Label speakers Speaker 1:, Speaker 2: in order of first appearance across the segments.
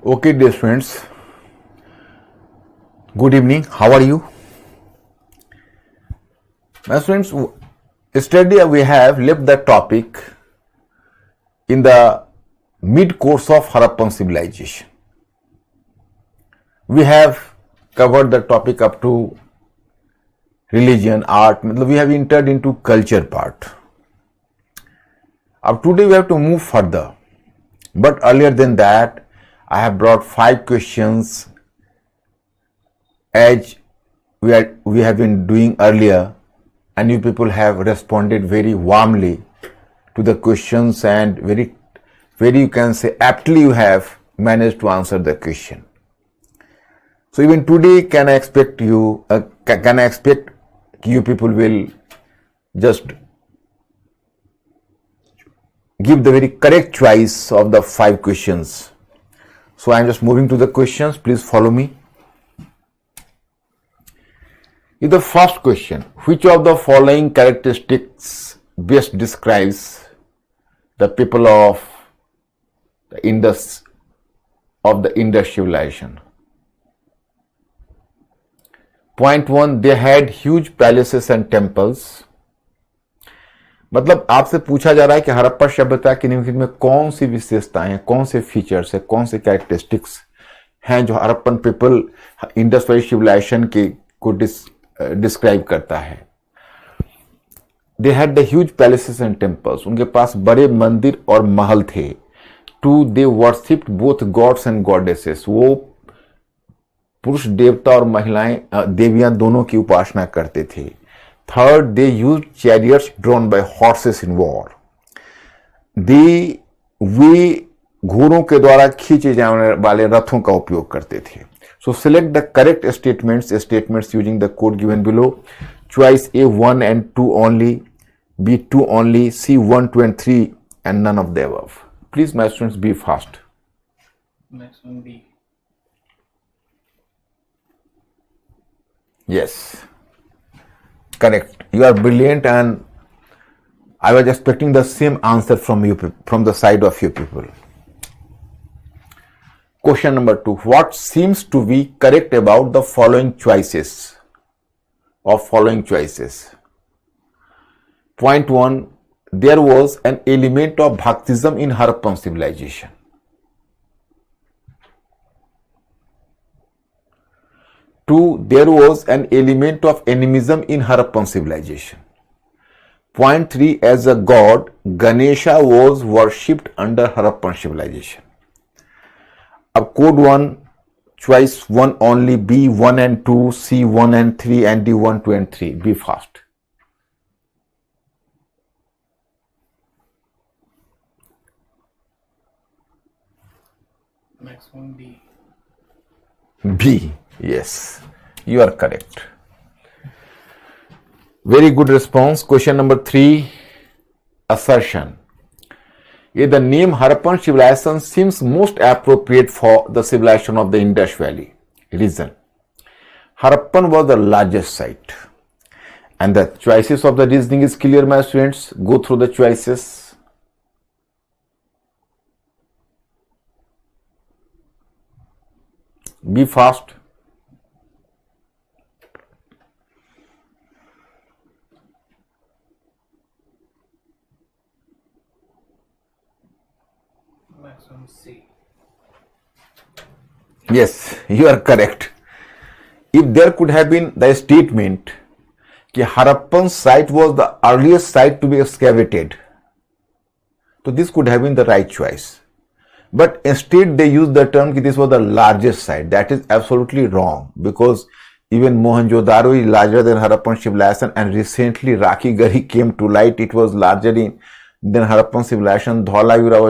Speaker 1: Okay, dear friends, good evening. How are you? My friends, yesterday we have left the topic in the mid course of Harappan civilization. We have covered the topic up to religion, art, we have entered into culture part. Now today we have to move further. But earlier than that, I have brought 5 questions as we have been doing earlier, and you people have responded very warmly to the questions and very you can say aptly you have managed to answer the question. So even today, can I expect you people will just give the very correct choice of the 5 questions. So I am just moving to the questions. Please follow me. In the first question, which of the following characteristics best describes the people of the Indus civilization? Point 1, they had huge palaces and temples. मतलब आपसे पूछा जा रहा है कि हड़प्पा सभ्यता की निम्नलिखित में कौन सी विशेषताएं हैं, कौन से फीचर्स है, कौन से कैरेक्टरिस्टिक्स हैं जो Harappan people Indus valley civilisation को डिस्क्राइब करता है. They had the huge palaces and temples, उनके पास बड़े मंदिर और महल थे. 2, they worshipped both gods and goddesses, वो पुरुष देवता और महिलाएं देवियां दोनों की उपासना करते थे. 3rd, they used chariots drawn by horses in war. वे घोड़ों के द्वारा खींचे जाने वाले रथों का उपयोग करते थे. So select the correct statements using the code given below. Choice A 1 and 2 only, B 2 only, C 1, 2 and 3 and none of the above. Please my students be fast.
Speaker 2: Next one B.
Speaker 1: Yes. Correct. You are brilliant, and I was expecting the same answer from you, from the side of you people. Question number 2. What seems to be correct about the following choices? Point 1. There was an element of bhaktism in Harappan civilization. 2, there was an element of animism in Harappan civilization. Point 3, as a god, Ganesha was worshipped under Harappan civilization. Ab code 1, choice 1 only, B 1 and 2, C 1 and 3 and D 1, 2 and 3. Be fast.
Speaker 2: Next one B.
Speaker 1: B. Yes, you are correct. Very good response. Question number 3, assertion. The name Harappan civilization seems most appropriate for the civilization of the Indus Valley. Reason: Harappan was the largest site. And the choices of the reasoning is clear, my students. Go through the choices. Be fast.
Speaker 2: Next one C.
Speaker 1: Yes, you are correct. If there could have been the statement कि Harappan site was the earliest site to be excavated, so this could have been the right choice. But instead they used the term that this was the largest site. That is absolutely wrong, because even Mohenjo-daro is larger than Harappan civilization, and recently Rakhigarhi came to light. It was larger than Harappan civilization. Dholavira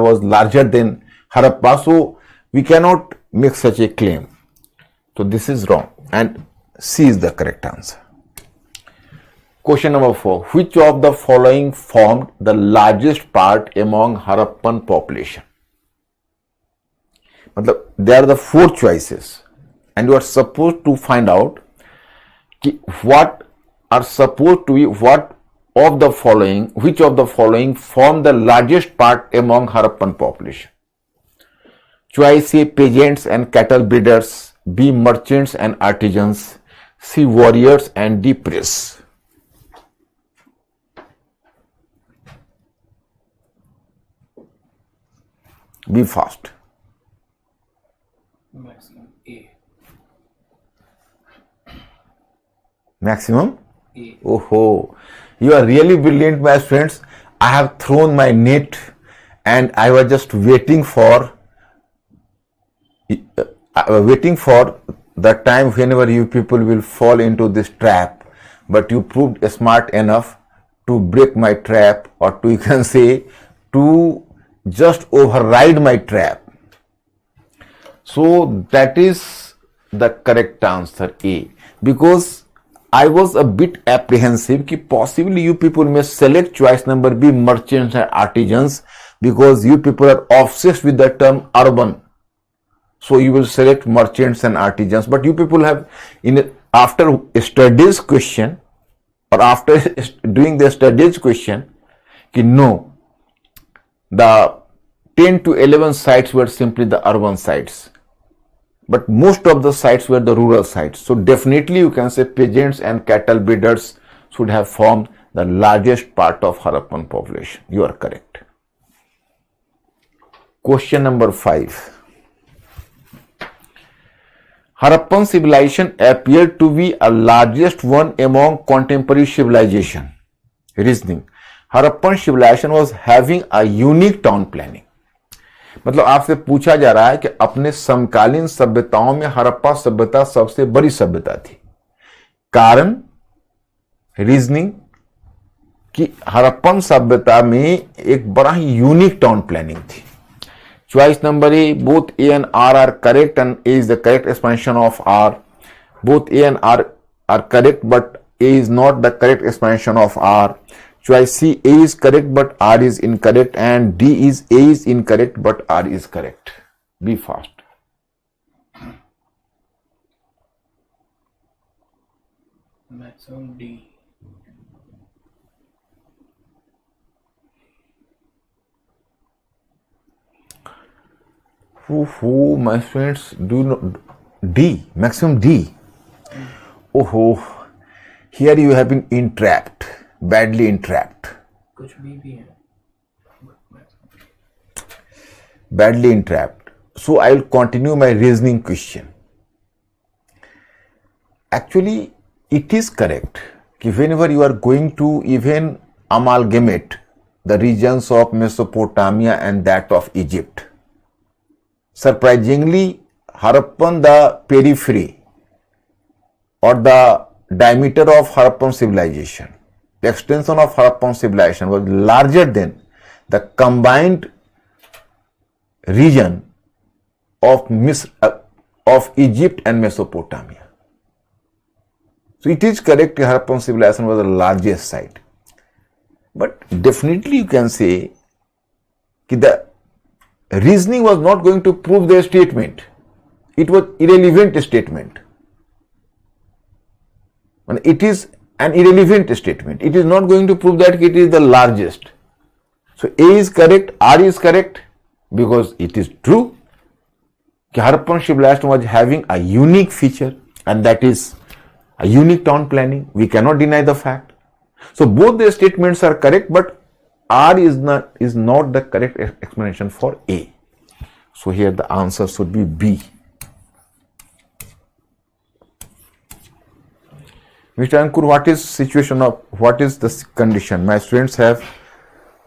Speaker 1: was larger than Harappa. So we cannot make such a claim. So this is wrong, and C is the correct answer. Question number 4. Which of the following formed the largest part among Harappan population? There are the 4 choices, and you are supposed to find out what of the following, which of the following form the largest part among Harappan population. Choice A, peasants and cattle breeders. B, merchants and artisans. C, warriors, and D, priests. Be fast.
Speaker 2: Maximum A.
Speaker 1: Maximum?
Speaker 2: A.
Speaker 1: Oh, you are really brilliant, my friends. I have thrown my net and I was just waiting for the time whenever you people will fall into this trap, but you proved smart enough to break my trap, or to, you can say, to just override my trap. So that is the correct answer, A, because I was a bit apprehensive कि possibly you people may select choice number B, merchants and artisans, because you people are obsessed with the term urban. So you will select merchants and artisans, but you people have, after studies question, or after doing the studies question, कि no, the 10 to 11 sites were simply the urban sites, but most of the sites were the rural sites. So definitely you can say peasants and cattle breeders should have formed the largest part of Harappan population. You are correct. Question number 5. Harappan civilization appeared to be a largest one among contemporary civilization. Reasoning. Harappan civilization was having a unique town planning. मतलब आपसे पूछा जा रहा है कि अपने समकालीन सभ्यताओं में हड़प्पा सभ्यता सबसे बड़ी सभ्यता थी. कारण, रीजनिंग, कि हड़प्पन सभ्यता में एक बड़ा ही यूनिक टाउन प्लानिंग थी. Choice number A, both A and R are correct, and A is the correct expansion of R. Both A and R are correct, but A is not the correct expansion of R. Choice C, A is correct, but R is incorrect, and D is A is incorrect, but R is correct. Be fast.
Speaker 2: Maximum D.
Speaker 1: Oh, my friends, do you know D, maximum D? Oh, here you have been entrapped, badly entrapped.
Speaker 2: कुछ भी है.
Speaker 1: Badly entrapped. So I will continue my reasoning question. Actually, it is correct that whenever you are going to even amalgamate the regions of Mesopotamia and that of Egypt, surprisingly, Harappan, the periphery or the diameter of Harappan civilization, the extension of Harappan civilization was larger than the combined region of Egypt and Mesopotamia. So it is correct that Harappan civilization was the largest site. But definitely you can say that the reasoning was not going to prove their statement. It was irrelevant statement. And it is an irrelevant statement. It is not going to prove that it is the largest. So A is correct, R is correct, because it is true that Harappan civilization was having a unique feature, and that is a unique town planning. We cannot deny the fact. So both the statements are correct, but R is not the correct explanation for A. So here the answer should be B. Mr. Ankur, what is the condition? My students have,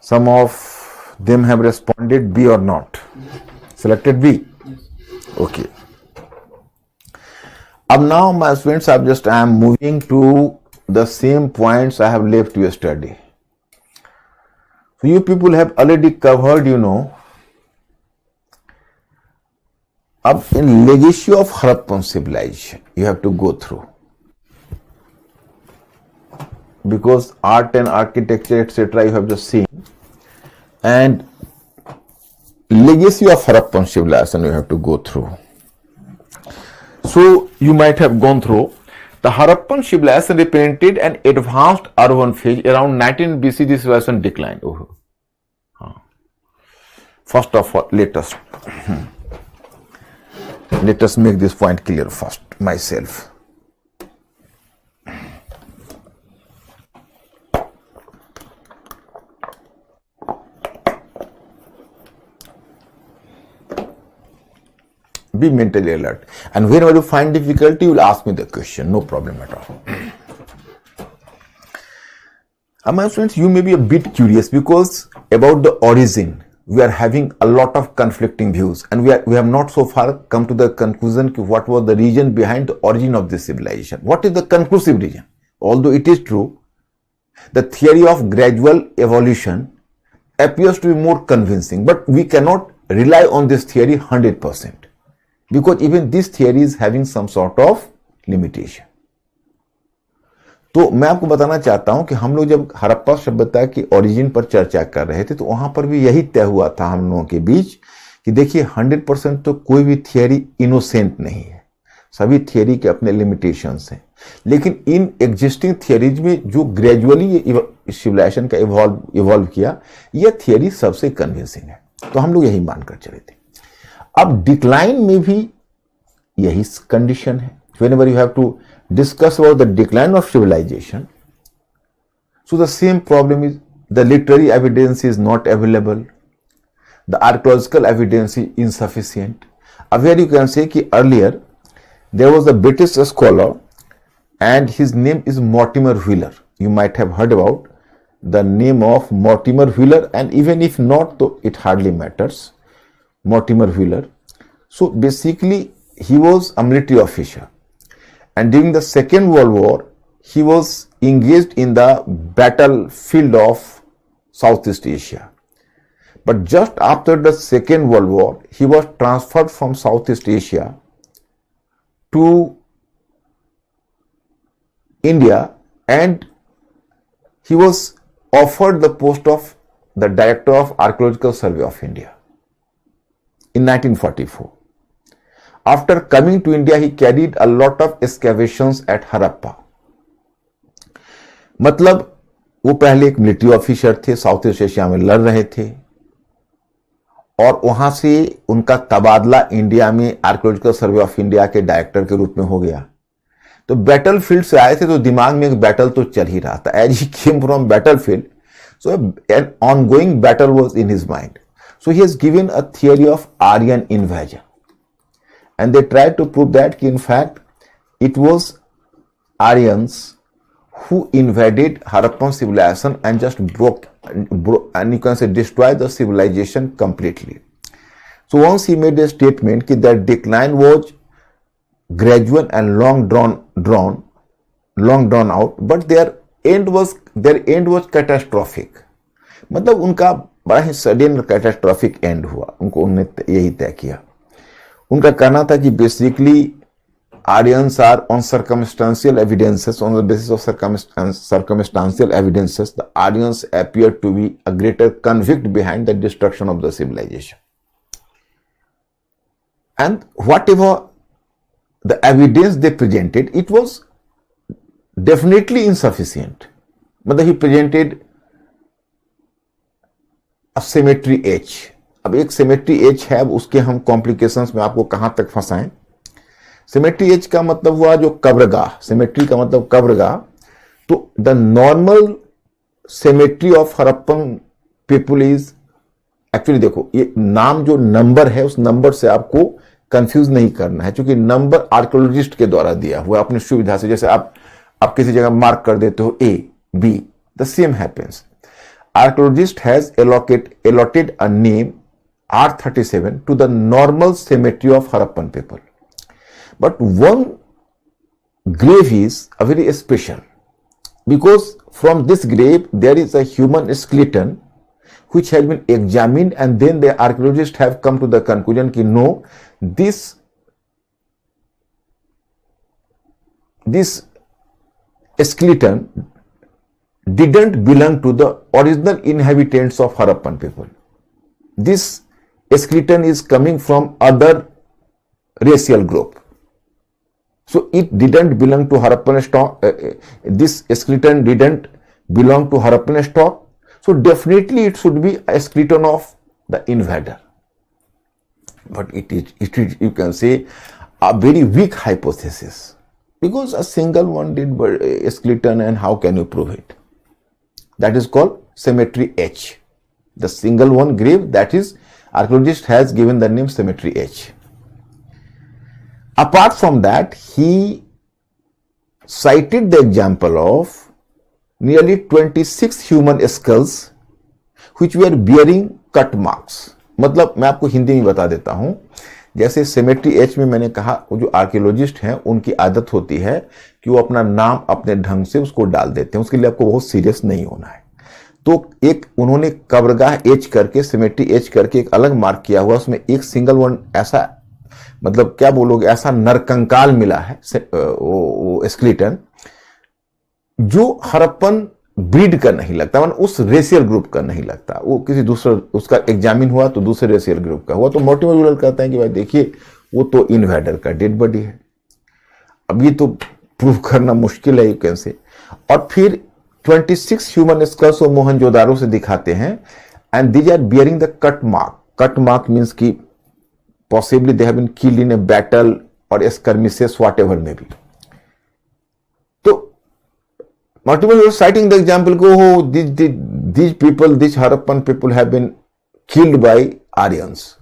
Speaker 1: some of them have responded B or not. Selected B?
Speaker 2: Yes.
Speaker 1: Okay. Now my students, I am moving to the same points I have left yesterday. So you people have already covered, in legacy of Harappan civilization, you have to go through. Because art and architecture, etc., you have just seen. And legacy of Harappan civilization, you have to go through. So you might have gone through. The Harappan civilization represented an advanced urban phase. Around 19 BC, this civilization declined. First of all, let us. Let us make this point clear first myself. Be mentally alert, and whenever you find difficulty, you will ask me the question, no problem at all. My friends, you may be a bit curious because about the origin we are having a lot of conflicting views, and we have not so far come to the conclusion what was the reason behind the origin of this civilization. What is the conclusive reason? Although it is true, the theory of gradual evolution appears to be more convincing, but we cannot rely on this theory 100%. Because even this theory is having some sort of limitation. तो मैं आपको बताना चाहता हूं कि हम लोग जब हड़प्पा सभ्यता की ओरिजिन पर चर्चा कर रहे थे तो वहां पर भी यही तय हुआ था हम लोगों के बीच कि देखिए 100% तो कोई भी थियरी इनोसेंट नहीं है, सभी थियरी के अपने लिमिटेशंस हैं, लेकिन इन एग्जिस्टिंग थियरीज में जो ग्रेजुअली सिविलाइजेशन का इवॉल्व किया, यह थियरी सबसे कन्विंसिंग है, तो हम लोग यही मानकर चले थे। अब डिक्लाइन में भी यही कंडीशन है। Whenever you have to discuss about the decline of civilization, so the same problem is the literary evidence is not available, the archaeological evidence is insufficient. Where you can say कि earlier there was a British scholar and his name is Mortimer Wheeler. You might have heard about the name of Mortimer Wheeler, and even if not, so it hardly matters. Mortimer Wheeler. So basically he was a military officer, and during the Second World War he was engaged in the battlefield of Southeast Asia. But just after the Second World War he was transferred from Southeast Asia to India, and he was offered the post of the Director of Archaeological Survey of India in 1944. After coming to India, he carried a lot of excavations at Harappa. मतलब वो पहले एक military officer थे, south east Asia में लड़ रहे थे, और वहां से उनका तबादला इंडिया में आर्कियोलॉजिकल सर्वे ऑफ इंडिया के डायरेक्टर के रूप में हो गया। तो बैटल फील्ड से आए थे तो दिमाग में एक बैटल तो चल ही रहा था। As he came from battle field, so an ongoing battle was in his mind. So he has given a theory of Aryan invasion, and they tried to prove that in fact it was Aryans who invaded Harappan civilization and just broke and you can say destroyed the civilization completely. So once he made a statement that decline was gradual and long drawn out, but their end was catastrophic. मतलब उनका बड़ा ही sudden catastrophic and हुआ, उन्होंने यही तय किया। उनका कहना था कि basically Aryans are on circumstantial evidences, on the basis of circumstantial evidences the Aryans appear to be a greater convict behind the destruction of the civilization, and whatever the evidence they presented it was definitely insufficient. मतलब ही presented symmetry H. अब एक symmetry H है, अब उसके हम complications में आपको कहां तक फंसाएं। सिमेट्री एच का मतलब हुआ जो कब्रगाह, सिमेट्री का मतलब कब्रगाह। तो the normal symmetry of Harappan people is actually, देखो ये नाम जो नंबर है उस नंबर से आपको कंफ्यूज नहीं करना है, क्योंकि नंबर आर्कियोलॉजिस्ट के द्वारा दिया हुआ अपनी सुविधा से। जैसे आप किसी जगह मार्क कर देते हो A, B, the same happens. Archaeologist has allotted a name R37 to the normal cemetery of Harappan people. But one grave is a very special, because from this grave there is a human skeleton which has been examined, and then the archaeologists have come to the conclusion that no, this skeleton didn't belong to the original inhabitants of Harappan people. This skeleton is coming from other racial group. So it didn't belong to Harappan stock. This skeleton didn't belong to Harappan stock. So definitely it should be a skeleton of the invader. but it is, you can say, a very weak hypothesis, because a single one did a skeleton, and how can you prove it? That is called cemetery H. The single one grave, that is, archaeologist has given the name cemetery H. Apart from that, he cited the example of nearly 26 human skulls which were bearing cut marks. मतलब मैं आपको हिंदी में बता देता हूं, जैसे cemetery H में मैंने कहा, वो जो आर्कियोलॉजिस्ट हैं उनकी आदत होती है कि वो अपना नाम अपने ढंग से उसको डाल देते हैं, उसके लिए आपको बहुत सीरियस नहीं होना है। तो एक उन्होंने कब्रगाह एच करके, सेमेट्री एच करके एक अलग मार्क किया हुआ, उसमें एक सिंगल वन ऐसा, मतलब क्या बोलोगे, ऐसा नरकंकाल मिला है, वो स्केलेटन, जो हड़प्पन ब्रीड का नहीं लगता, मतलब उस रेशियल ग्रुप का नहीं लगता, वो किसी दूसरा, उसका एग्जामिन हुआ तो दूसरे रेशियल ग्रुप का हुआ। तो मोर्टिमर व्हीलर कहते हैं कि भाई देखिए वो तो इन्वेडर का डेड बॉडी है। अब ये तो प्रूव करना मुश्किल है, यू कैन से। और फिर 26 ह्यूमन स्कल्स वो मोहनजोदारो से दिखाते हैं, and these are bearing the cut mark. Cut mark means की possibly they have been killed in a battle or skirmishes whatever में भी। Multiple was citing the example, oh, these people, these Harappan people have been killed by Aryans.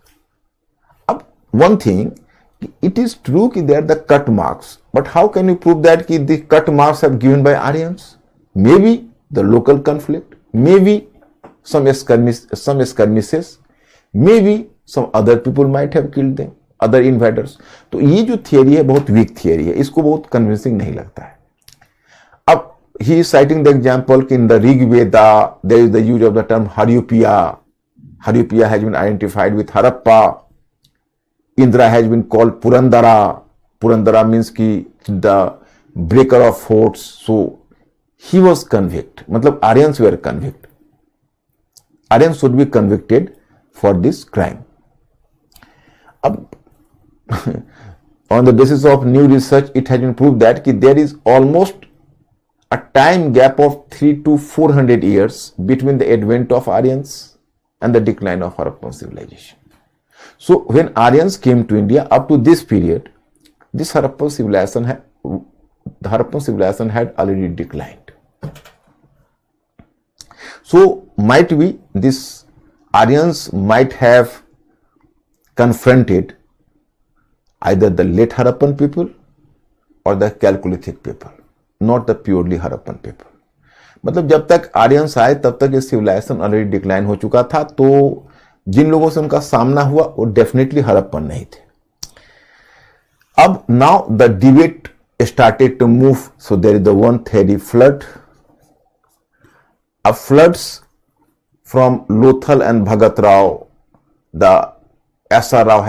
Speaker 1: One thing, it is true that they are the cut marks, but how can you prove that the cut marks have given by Aryans? Maybe the local conflict, maybe some skirmishes, maybe some other people might have killed them, other invaders. तो ये जो theory है बहुत week theory है, इसको बहुत convincing नहीं लगता है। अब he is citing the example in the Rig Veda, there is the use of the term Haryupiya. Haryupiya has been identified with Harappa. Indra has been called Purandara. Purandara means ki the breaker of forts. So he was convicted. मतलब Aryans were convicted. Aryans should be convicted for this crime. अब on the basis of new research, it has been proved that there is almost a time gap of 300 to 400 years between the advent of Aryans and the decline of Harappan civilization. So when Aryans came to India, up to this period, this Harappan civilization had already declined. So might be this Aryans might have confronted either the late Harappan people or the Chalcolithic people, not the purely Harappan people. मतलब जब तक Aryans आए तब तक ये civilisation already decline हो चुका था, तो जिन लोगों से उनका सामना हुआ वो डेफिनेटली हड़प्पन नहीं थे। अब now the debate started to move, so there is the one theory, flood. Floods from Lothal and Bhagat Rao, the S.R. Rao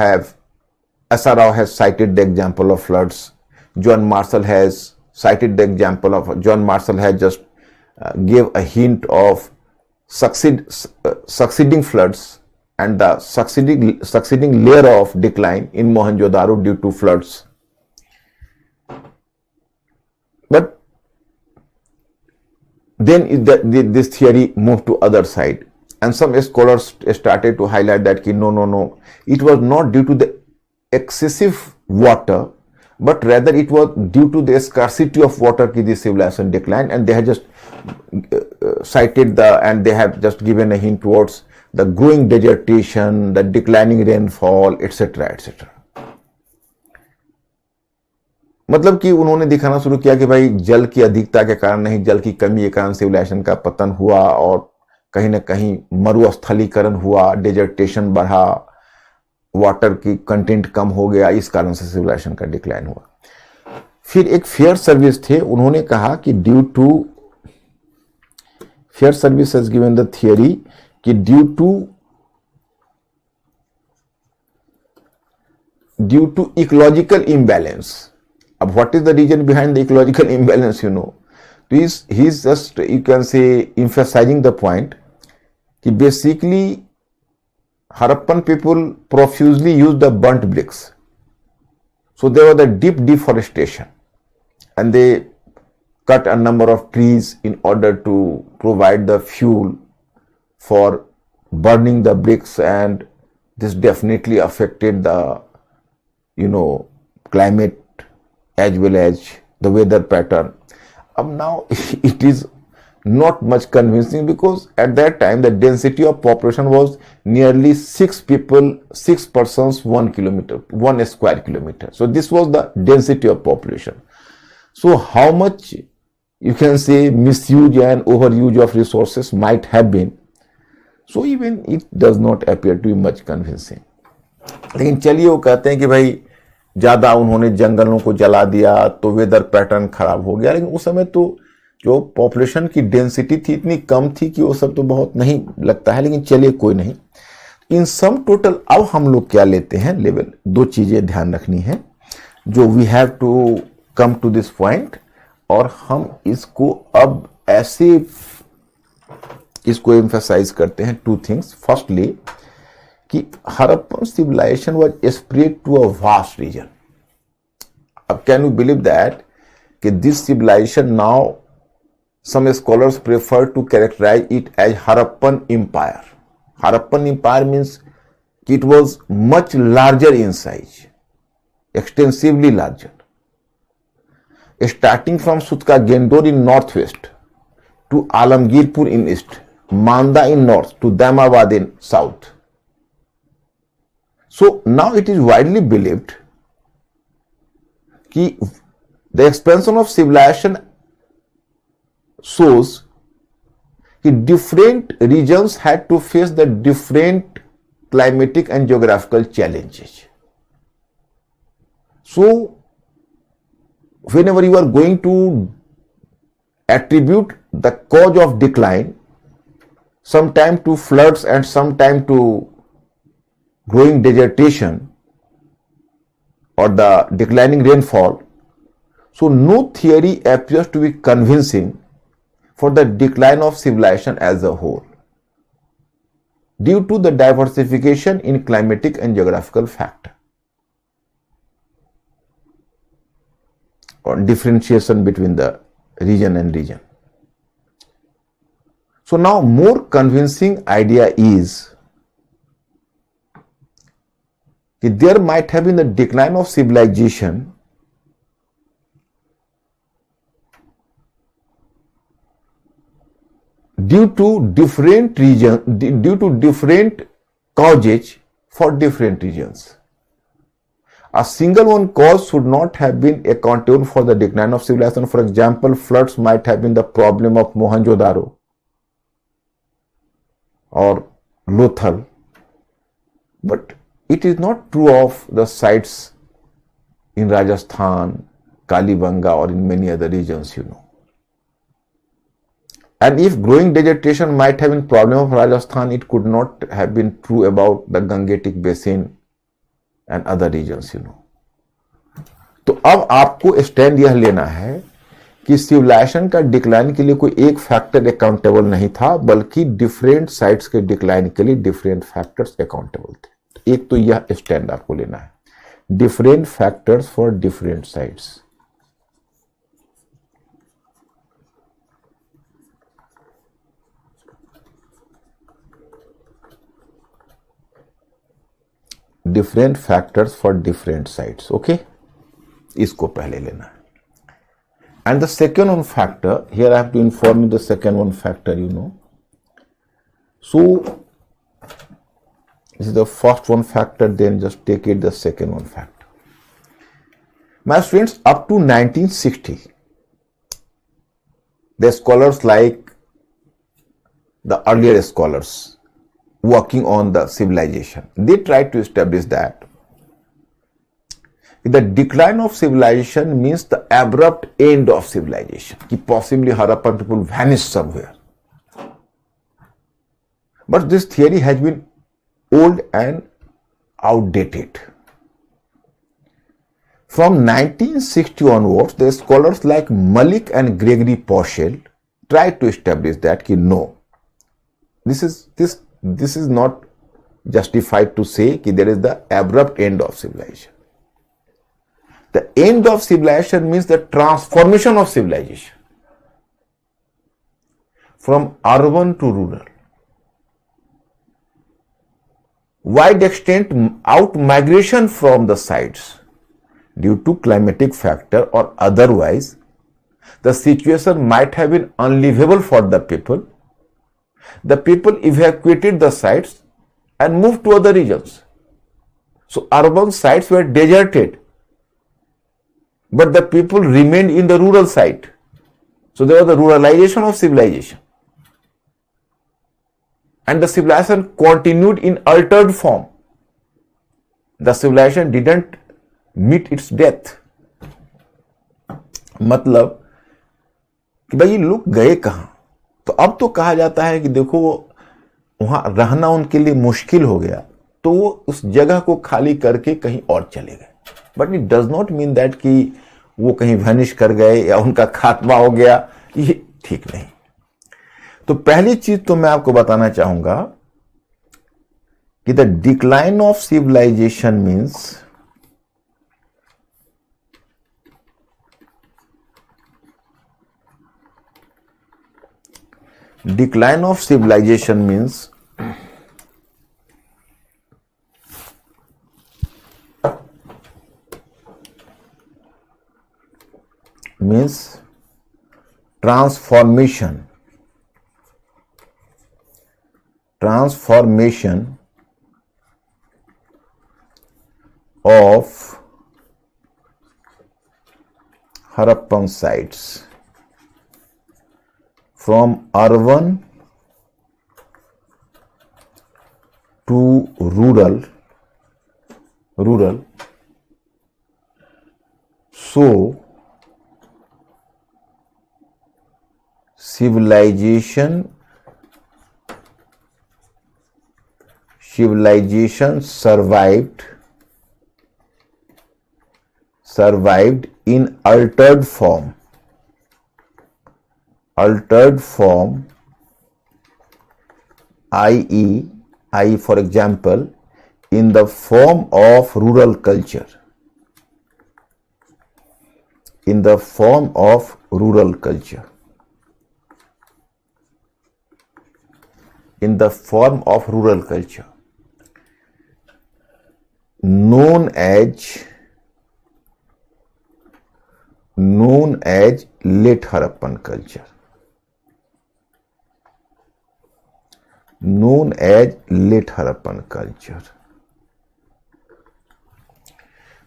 Speaker 1: has cited the example of floods. John Marshall has cited the example of, John Marshall has just gave a hint of succeeding floods and the succeeding layer of decline in Mohenjo-daro due to floods. But then this theory moved to other side, and some scholars started to highlight that no, it was not due to the excessive water, but rather it was due to the scarcity of water that the civilization declined, and they had just cited and they have just given a hint towards the growing desertation, the declining rainfall, etc., etc. मतलब कि उन्होंने दिखाना शुरू किया कि भाई जल की अधिकता के कारण नहीं, जल की कमी के कारण सिविलाइजेशन का पतन हुआ और कहीं ना कहीं मरुस्थलीकरण हुआ, डेजर्टेशन बढ़ा, वाटर की कंटेंट कम हो गया, इस कारण से सिविलाइजेशन का डिक्लाइन हुआ। फिर एक फेयर सर्विस थे, उन्होंने कहा कि due to Fairservis has given the theory कि ड्यू टू इकोलॉजिकल इम्बैलेंस। अब what is the reason behind the ecological imbalance, तो he is just, you can say, emphasizing the point कि basically Harappan people profusely used the burnt bricks. So there was a deep deforestation and they cut a number of trees in order to provide the fuel for burning the bricks and this definitely affected the, climate as well as the weather pattern. Now it is not much convincing, because at that time the density of population was nearly 6 persons 1 square kilometer. So this was the density of population. So how much, you can say, misuse and overuse of resources might have been, so even it does not appear to be much convincing. लेकिन चलिए, वो कहते हैं कि भाई ज्यादा उन्होंने जंगलों को जला दिया तो वेदर पैटर्न खराब हो गया, लेकिन उस समय तो जो पॉपुलेशन की डेंसिटी थी इतनी कम थी कि वो सब तो बहुत नहीं लगता है, लेकिन चलिए कोई नहीं। इन सम टोटल अब हम लोग क्या लेते हैं लेवल, दो चीजें ध्यान रखनी है जो we have to come to this point, और हम इसको अब ऐसे इसको एम्फसाइज करते हैं, टू थिंग्स। फर्स्टली कि Harappan civilization was spread to a vast region. अब कैन यू बिलीव दैट कि this civilization now some scholars prefer to characterize it as Harappan Empire. Harappan Empire means it was much larger in size, extensively larger. Starting from Sutka Gendor in northwest to Alamgirpur in east, Manda in north to Damawad in south. So now it is widely believed that the expansion of civilization shows that different regions had to face the different climatic and geographical challenges. So whenever you are going to attribute the cause of decline, sometime to floods and sometime to growing desertation or the declining rainfall, so no theory appears to be convincing for the decline of civilization as a whole, due to the diversification in climatic and geographical factor, or differentiation between the region and region. So now more convincing idea is that there might have been the decline of civilization due to different causes for different regions. A single one cause should not have been accountable for the decline of civilization. For example, floods might have been the problem of Mohenjo-daro or Lothal, but it is not true of the sites in Rajasthan, Kalibanga, or in many other regions, And if growing desertation might have been problem of Rajasthan, it could not have been true about the Gangetic Basin and other regions, तो अब आपको stand यह लेना है कि civilisation का decline के लिए कोई एक फैक्टर अकाउंटेबल नहीं था, बल्कि डिफरेंट साइट्स के डिक्लाइन के लिए डिफरेंट फैक्टर्स अकाउंटेबल थे। एक तो यह स्टैंड आपको लेना है, different factors for different sites. Different factors for different sites, okay, इसको पहले लेना है। And the second one factor, here I have to inform you the second one factor, so this is the first one factor, then just take it the second one factor. My students, up to 1960, the scholars like the earlier scholars working on the civilization, they tried to establish that the decline of civilization means the abrupt end of civilization, कि possibly Harappan people vanished somewhere. But this theory has been old and outdated. From 1960 onwards, the scholars like Malik and Gregory Porcel tried to establish that कि no, this is not justified to say कि there is the abrupt end of civilization. The end of civilization means the transformation of civilization from urban to rural. wide extent out migration from the sites due to climatic factor or otherwise, the situation might have been unlivable for the people. The people evacuated the sites and moved to other regions. So urban sites were deserted, but the people remained in the rural site. So there was the ruralization of civilization. And the civilization continued in altered form. The civilization didn't meet its death. मतलब कि भाई ये लोग गए कहाँ? तो अब तो कहा जाता है कि देखो वहां रहना उनके लिए मुश्किल हो गया, तो वो उस जगह को खाली करके कहीं और चले गए. But it does not mean that कि वो कहीं वैनिश कर गए या उनका खात्मा हो गया. ये ठीक नहीं. तो पहली चीज तो मैं आपको बताना चाहूंगा कि the decline of civilization means decline of civilization means transformation of Harappan sites from urban to rural. So civilization survived in altered form, i.e., for example, in the form of rural culture. Known as late Harappan culture.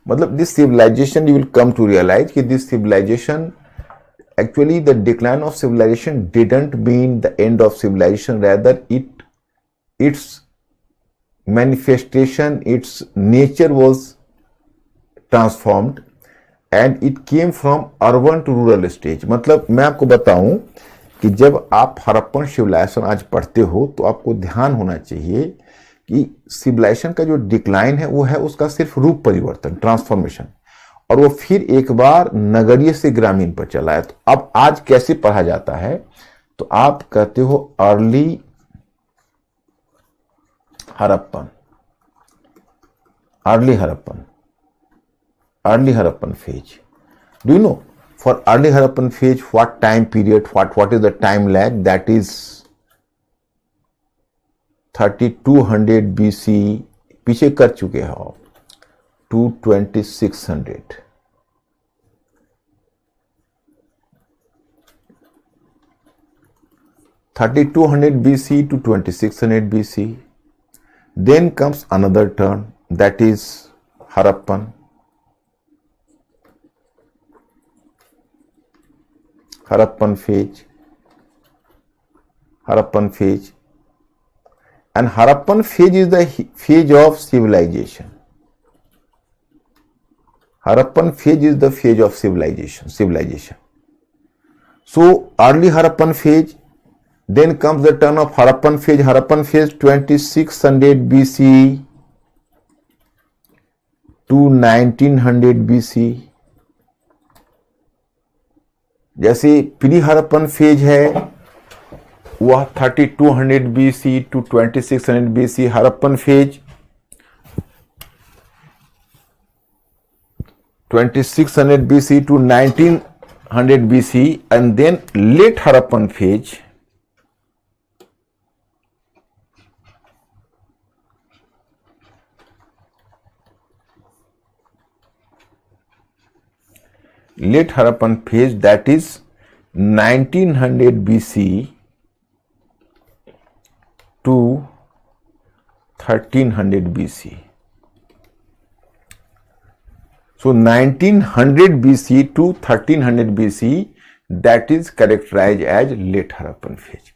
Speaker 1: मतलब this civilization, you will come to realize that this civilization, actually the decline of civilization didn't mean the end of civilization, rather its manifestation, its nature was transformed and it came from urban to rural stage. मतलब मैं आपको बताऊं कि जब आप Harappan civilisation आज पढ़ते हो तो आपको ध्यान होना चाहिए कि सिविलाइजेशन का जो डिक्लाइन है वो है उसका सिर्फ रूप परिवर्तन, ट्रांसफॉर्मेशन, और वो फिर एक बार नगरीय से ग्रामीण पर चला है. तो अब आज कैसे पढ़ा जाता है, तो आप कहते हो early Harappan phase. Do you know, for early Harappan phase, what time period, what is the time lag? That is 3200 BC. पीछे कर चुके हो to 2600. BC to 2600 BC. Then comes another turn, that is Harappan phase. And Harappan phase is the phase of civilization. So early Harappan phase, then comes the turn of Harappan phase 2600 BC to 1900 BC. जैसे pre Harappan phase है वह 3200 BC to 2600 BC. Harappan phase 2600 BC to 1900 BC, and then late Harappan phase late Harappan phase, that is 1900 BC to 1300 BC. So 1900 BC to 1300 BC, that is characterized as late Harappan phase.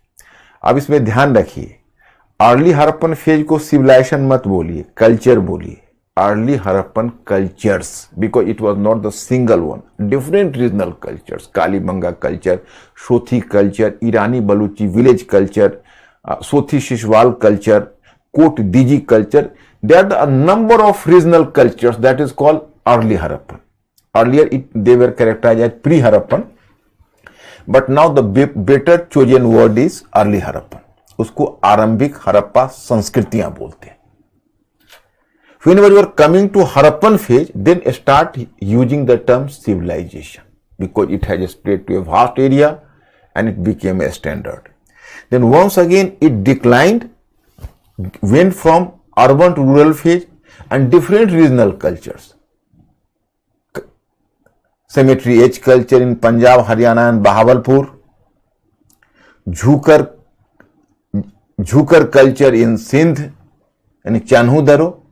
Speaker 1: अब इसमें ध्यान रखिए, early Harappan phase को civilisation मत बोलिए, culture बोलिए. Early Harappan cultures, because it was not the single one, different regional cultures, Kalibangan culture, Sothi culture, Irani Baluchi village culture, Sothi Siswal culture, Kot Diji culture. There are a number of regional cultures that is called early Harappan. Earlier they were characterized as pre-Harappan, but now the better chosen word is early Harappan. उसको आरंभिक हरप्पा संस्कृतियां बोलते हैं. Whenever you are coming to Harappan phase, then start using the term civilization, because it has spread to a vast area and it became a standard. Then once again it declined, went from urban to rural phase, and different regional cultures. Cemetery age culture in Punjab, Haryana and Bahawalpur. Jhukar culture in Sindh and Chanhu Daro.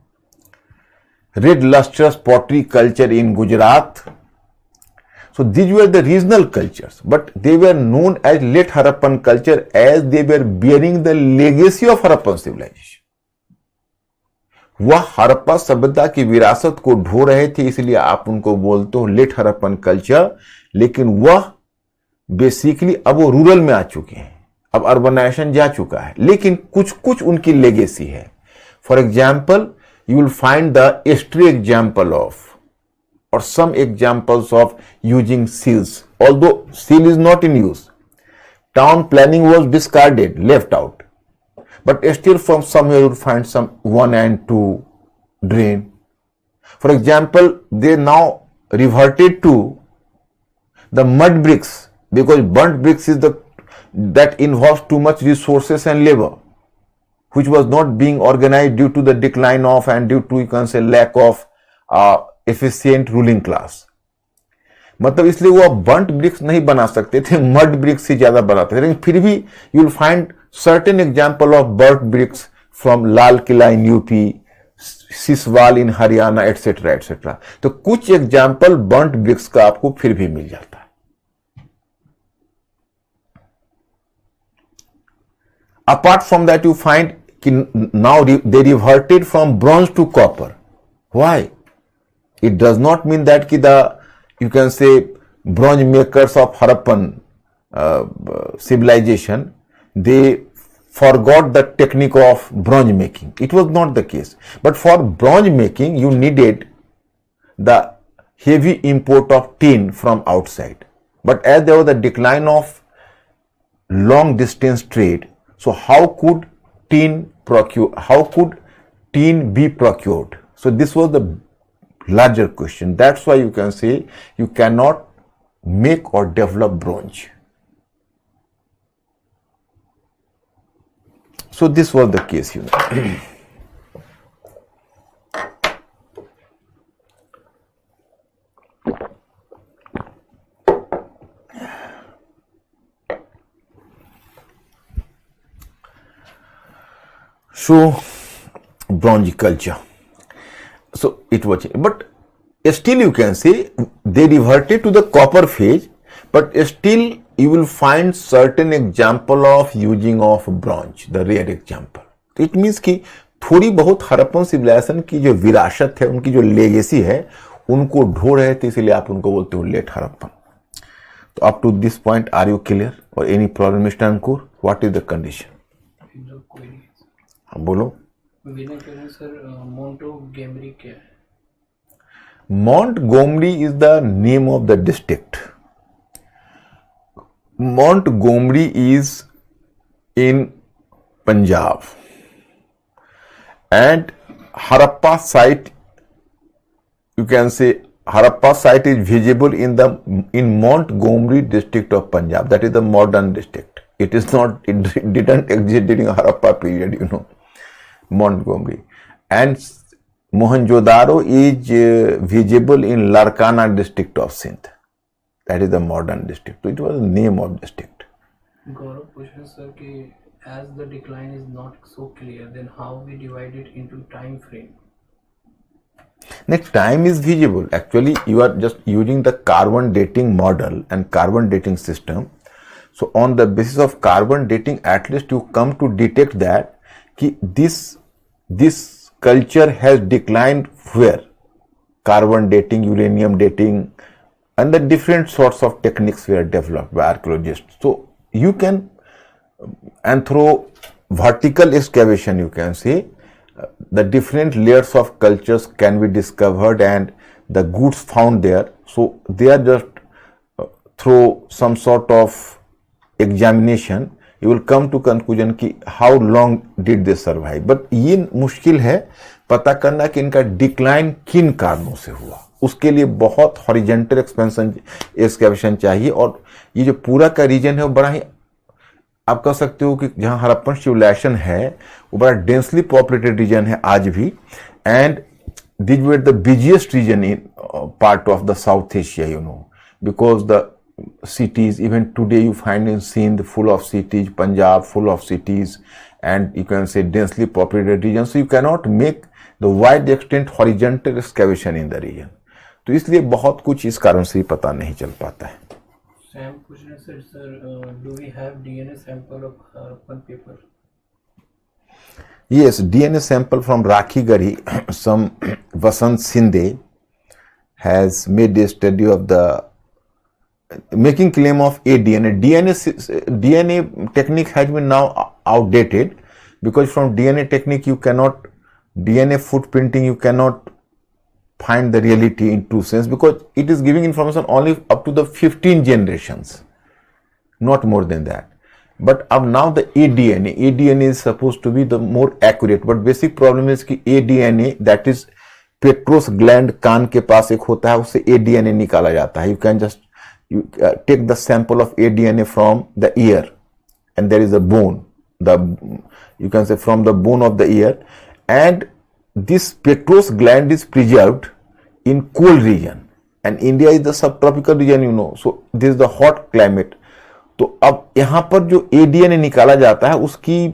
Speaker 1: Red lustrous pottery culture in Gujarat. So these were the regional cultures, but they were known as late Harappan culture as they were bearing the legacy of Harappan civilization. वह हड़प्पा सभ्यता की विरासत को ढो रहे थे, इसलिए आप उनको बोलते हो लेट हड़प्पन कल्चर. लेकिन वह बेसिकली अब वो रूरल में आ चुके हैं, अब अर्बनाइजेशन जा चुका है, लेकिन कुछ कुछ उनकी लेगेसी है. For example, you will find the एस्ट्री example of or some examples of using seals, although seal is not in use. Town planning was discarded, left out, but still from somewhere you will find some 1 and 2 drain. For example, they now reverted to the mud bricks, because burnt bricks is that involves too much resources and labor, which was not being organized due to the decline of and due to, you can say, lack of efficient ruling class. मतलब इसलिए वो burnt BRICS नहीं बना सकते थे, mud bricks ही ज्यादा बनाते थे. लेकिन फिर भी you will find certain example of burnt bricks from Lal Qila in UP, Siswal in Haryana, etcetera etcetera. तो कुछ एग्जांपल बर्न्ट ब्रिक्स का आपको फिर भी मिल जाता है. Apart from that you find कि now they reverted from bronze to copper. Why? It does not mean that you can say bronze makers of Harappan civilization, they forgot the technique of bronze making. It was not the case. But for bronze making, you needed the heavy import of tin from outside. But as there was a decline of long distance trade, so how could tin be procured? So this was the larger question. That's why you can say you cannot make or develop bronze. So this was the case, you know. So bronze culture. So it was, but still you can say they reverted to the copper phase, but still you will find certain example of using of bronze, the rare example. तो it means कि थोड़ी बहुत Harappan civilisation की जो विरासत है, उनकी जो लेगेसी है, उनको ढो रहे थे, इसीलिए आप उनको बोलते हो लेट हड़प्पन. तो up to this point are you clear or any problem mister Ankur? What is the condition? हाँ बोलो.
Speaker 2: सर मोंटगोमरी क्या है?
Speaker 1: Montgomery is the name of the district. Montgomery is in Punjab, and Harappa site, you can say Harappa site is visible in Montgomery district of Punjab. That is the modern district. It didn't exist during Harappa period, you know. Montgomery. And Mohenjo-daro is visible in Larkana district of Sindh. that is the modern district. So it was the name of district.
Speaker 2: Gaurav question sir कि as the decline is not so clear, then how we divide it into time frame?
Speaker 1: Next, time is visible. Actually, you are just using the carbon dating model and carbon dating system. So on the basis of carbon dating, at least you come to detect that कि this culture has declined where? Carbon dating, uranium dating, and the different sorts of techniques were developed by archaeologists. So you can, and through vertical excavation, you can see the different layers of cultures can be discovered and the goods found there. So they are just through some sort of examination, you will come to conclusion कि how long did they survive. But ये मुश्किल है पता करना कि इनका decline किन कारणों से हुआ. उसके लिए बहुत हॉरिजेंटल एक्सपेंशन एक्सकैवेशन चाहिए. और ये जो पूरा का रीजन है वो बड़ा ही, आप कह सकते हो कि जहां हड़प्पन सिविलाइजेशन है वो बड़ा डेंसली पॉपुलेटेड रीजन है आज भी. And this were the busiest region in part of the South Asia, you know, because the cities, even today you find in Sindh full of cities, Punjab full of cities, and you can say densely populated regions. So you cannot make the wide extent horizontal excavation in the region. तो इसलिए बहुत कुछ इस कारण से ही पता नहीं चल पाता है.
Speaker 2: Sam question sir, do we have DNA sample of Harappan people?
Speaker 1: Yes, DNA sample from Rakhi Gari, some Vasant Sinde has made a study of the making claim of a DNA technique has been now outdated, because from DNA technique you cannot, DNA footprinting you cannot find the reality in true sense, because it is giving information only up to the 15 generations, not more than that. But now the ADNA is supposed to be the more accurate, but basic problem is कि ADNA, that is पेट्रोस gland कान के पास एक होता है, उससे ADNA निकाला जाता है. You can just take the sample of ADNA from the ear, and there is a bone, you can say from the bone of the ear, and this petrous gland is preserved in cool region, and India is the subtropical region, you know, so this is the hot climate. तो अब यहां पर जो ADNA निकाला जाता है उसकी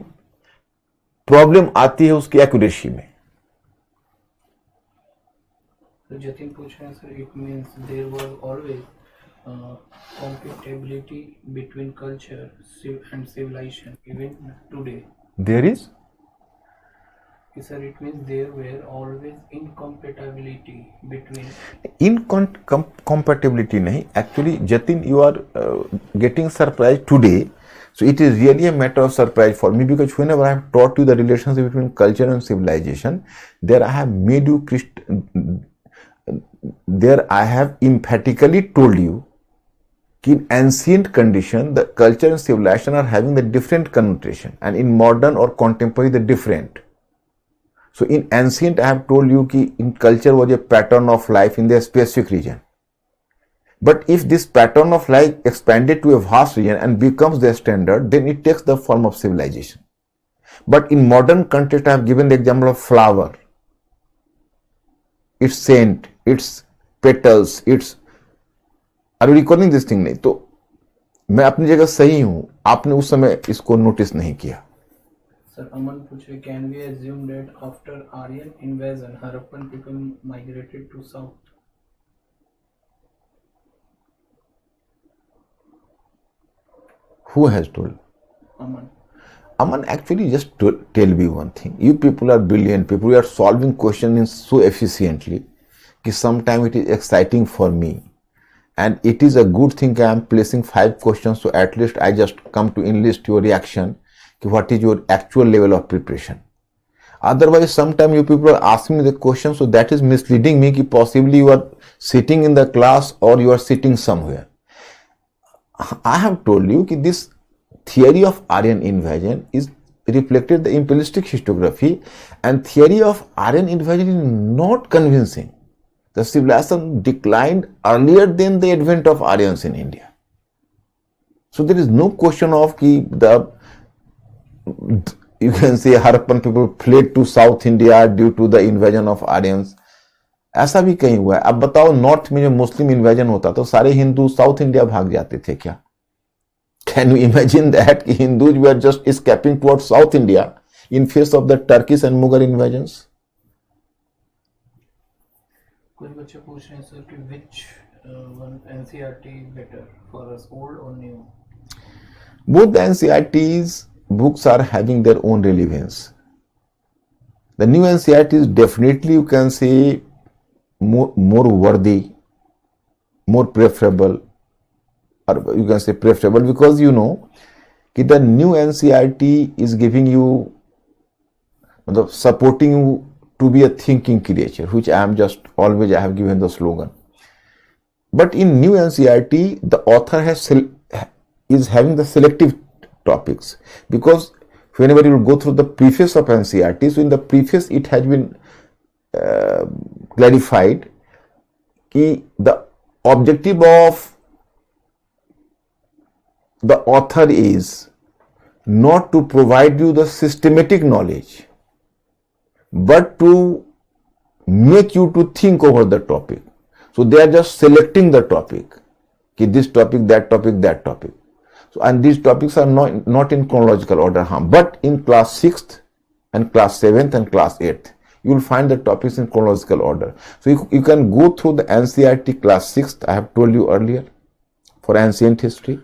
Speaker 1: problem आती है उसकी एक्यूरेसी में.
Speaker 2: तो जतिन पूछ रहे हैं sir, it means there was always compatibility between culture and civilization even today.
Speaker 1: There is?
Speaker 2: Sir, it means there were always incompatibility between.
Speaker 1: Incompatibility nahi. Actually, Jatin, you are getting surprised today. So it is really a matter of surprise for me, because whenever I have taught you the relationship between culture and civilization, there I have made you there I have emphatically told you in ancient condition the culture and civilization are having the different connotation, and in modern or contemporary the different. So in ancient I have told you कि in culture was a pattern of life in the specific region, but if this pattern of life expanded to a vast region and becomes the standard, then it takes the form of civilization. But in modern context I have given the example of flower, its scent, its petals, its, are you recalling this thing? नहीं. तो मैं अपनी जगह सही हूं, आपने उस समय इसको नोटिस नहीं किया.
Speaker 2: सर अमन पूछे, can we assume that after Aryan invasion Harappan people migrated to south?
Speaker 1: Who has told?
Speaker 2: Aman.
Speaker 1: Aman, actually just tell me one thing. You people are brilliant people. You are solving questions so efficiently कि sometimes it is exciting for me. And it is a good thing I am placing 5 questions, so at least I just come to enlist your reaction. What is your actual level of preparation? Otherwise, sometimes you people are asking me the question, so that is misleading me. That possibly you are sitting in the class or you are sitting somewhere. I have told you that this theory of Aryan invasion is reflected the imperialistic historiography, and theory of Aryan invasion is not convincing. The civilization declined earlier than the advent of Aryans in India. So there is no question of you can say Harappan people fled to South India due to the invasion of Aryans. ऐसा भी कहीं हुआ है? अब बताओ, north में जो मुस्लिम invasion होता तो सारे हिंदू साउथ इंडिया भाग जाते थे क्या? कैन यू इमेजिन दैट कि Hindus were just escaping towards south India in face of the Turkish and Mughal invasions?
Speaker 2: कुछ बच्चे पूछ रहे हैं सर कि which one NCERT better for us, old or new?
Speaker 1: Both the NCERT's books are having their own relevance. The new NCERT is definitely, you can say, more worthy, more preferable, or you can say preferable, because you know that the new NCERT is giving you, supporting you to be a thinking creature, which I am just always, I have given the slogan. But in new NCERT, the author is having the selective topics, because whenever you will go through the preface of NCERT, so in the preface it has been clarified that the objective of the author is not to provide you the systematic knowledge, but to make you to think over the topic. So they are just selecting the topic, this topic, that topic, that topic. So, and these topics are not in chronological order, but in class 6th and class 7th and class 8th, you will find the topics in chronological order. So you can go through the NCERT class 6th, I have told you earlier, for ancient history.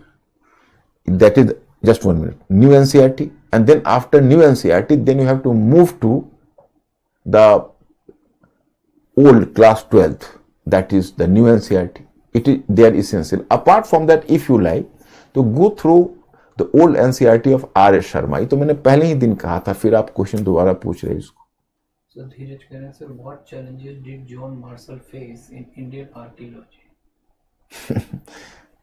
Speaker 1: That is, just 1 minute, new NCERT, and then after new NCERT, then you have to move to the old class 12th, that is the new NCERT. They are essential. Apart from that, if you like to go through the old NCERT of R.S. Sharma, ये तो मैंने पहले ही दिन कहा था, फिर आप question दोबारा पूछ रहे हैं इसको.
Speaker 2: So धीरज कह रहे हैं, sir, what challenges did John Marshall face in Indian archaeology?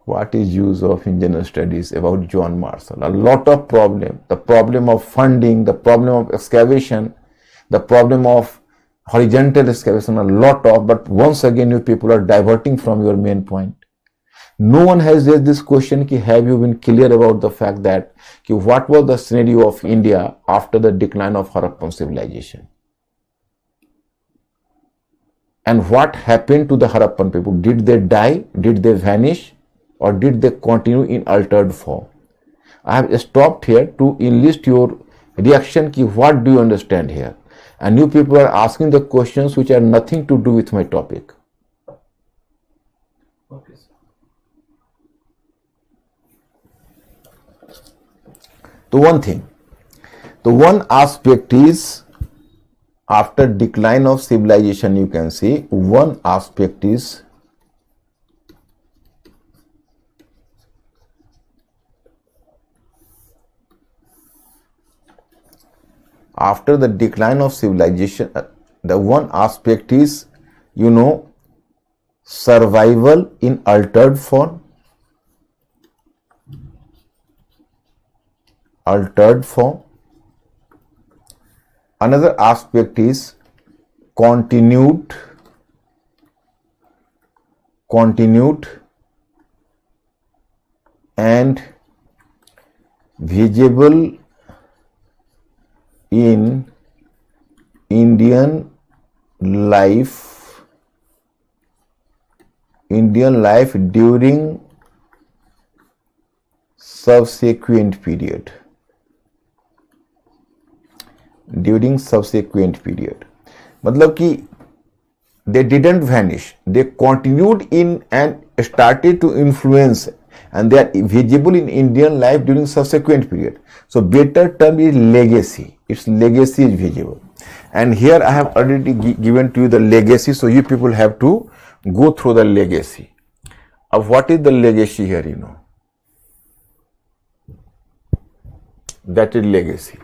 Speaker 1: What is use of Indian studies about John Marshall? A lot of problem. The problem of funding, the problem of excavation, the problem of horizontal excavation, a lot of, but once again you people are diverting from your main point. No one has raised this question, have you been clear about the fact that what was the scenario of India after the decline of Harappan civilization? And what happened to the Harappan people? Did they die? Did they vanish? Or did they continue in altered form? I have stopped here to enlist your reaction, what do you understand here? And you people are asking the questions which are nothing to do with my topic.
Speaker 2: Okay, sir.
Speaker 1: The one aspect is, after decline of civilization, you can say, one aspect is after the decline of civilization, the one aspect is, survival in altered form. Another aspect is continued and visible in Indian life during subsequent period. मतलब कि they didn't vanish, they continued in and started to influence, and they are visible in Indian life during subsequent period. So better term is legacy. Its legacy is visible. And here I have already given to you the legacy, so you people have to go through the legacy. Of what is the legacy here, That is legacy.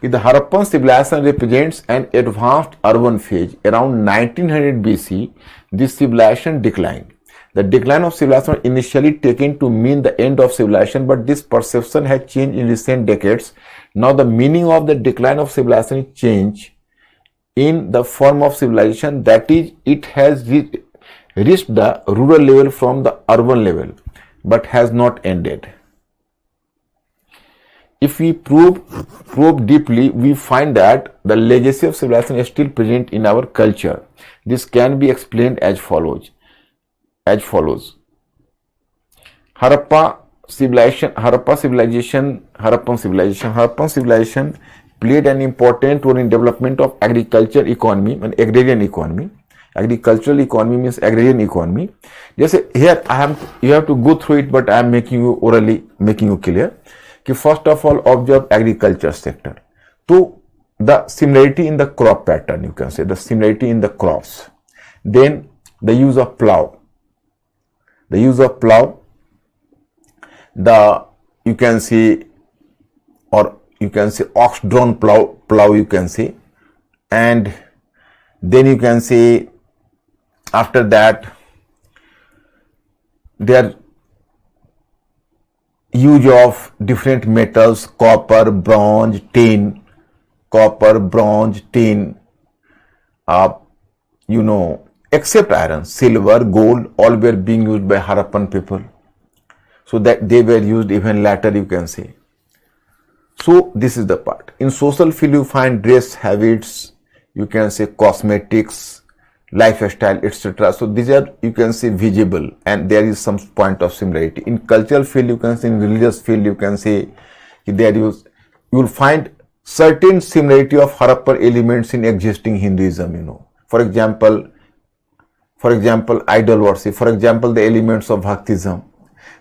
Speaker 1: The Harappan civilization represents an advanced urban phase. Around 1900 BC, this civilization declined. The decline of civilization initially taken to mean the end of civilization, but this perception has changed in recent decades. Now the meaning of the decline of civilization is changed in the form of civilization, that is, it has reached the rural level from the urban level, but has not ended. if we probe deeply, we find that the legacy of civilization is still present in our culture. This can be explained as follows. Harappan civilization played an important role in development of agriculture economy and agrarian economy. Agricultural economy means agrarian economy. जैसे here you have to go through it, but I am making you clear. कि first of all observe agriculture sector. So the similarity in the crop pattern, you can say the similarity in the crops. Then the use of plow. You can see ox-drawn plow you can see, and then you can see after that their use of different metals, copper, bronze, tin, except iron, silver, gold, all were being used by Harappan people. So that they were used even later, you can say. So this is the part. In social field, you find dress habits, you can say cosmetics, lifestyle, etc. So these are, you can say, visible, and there is some point of similarity. In cultural field, you can say, in religious field, you can say you will find certain similarity of Harappan elements in existing Hinduism, For example, idol worship, for example, the elements of Bhaktism,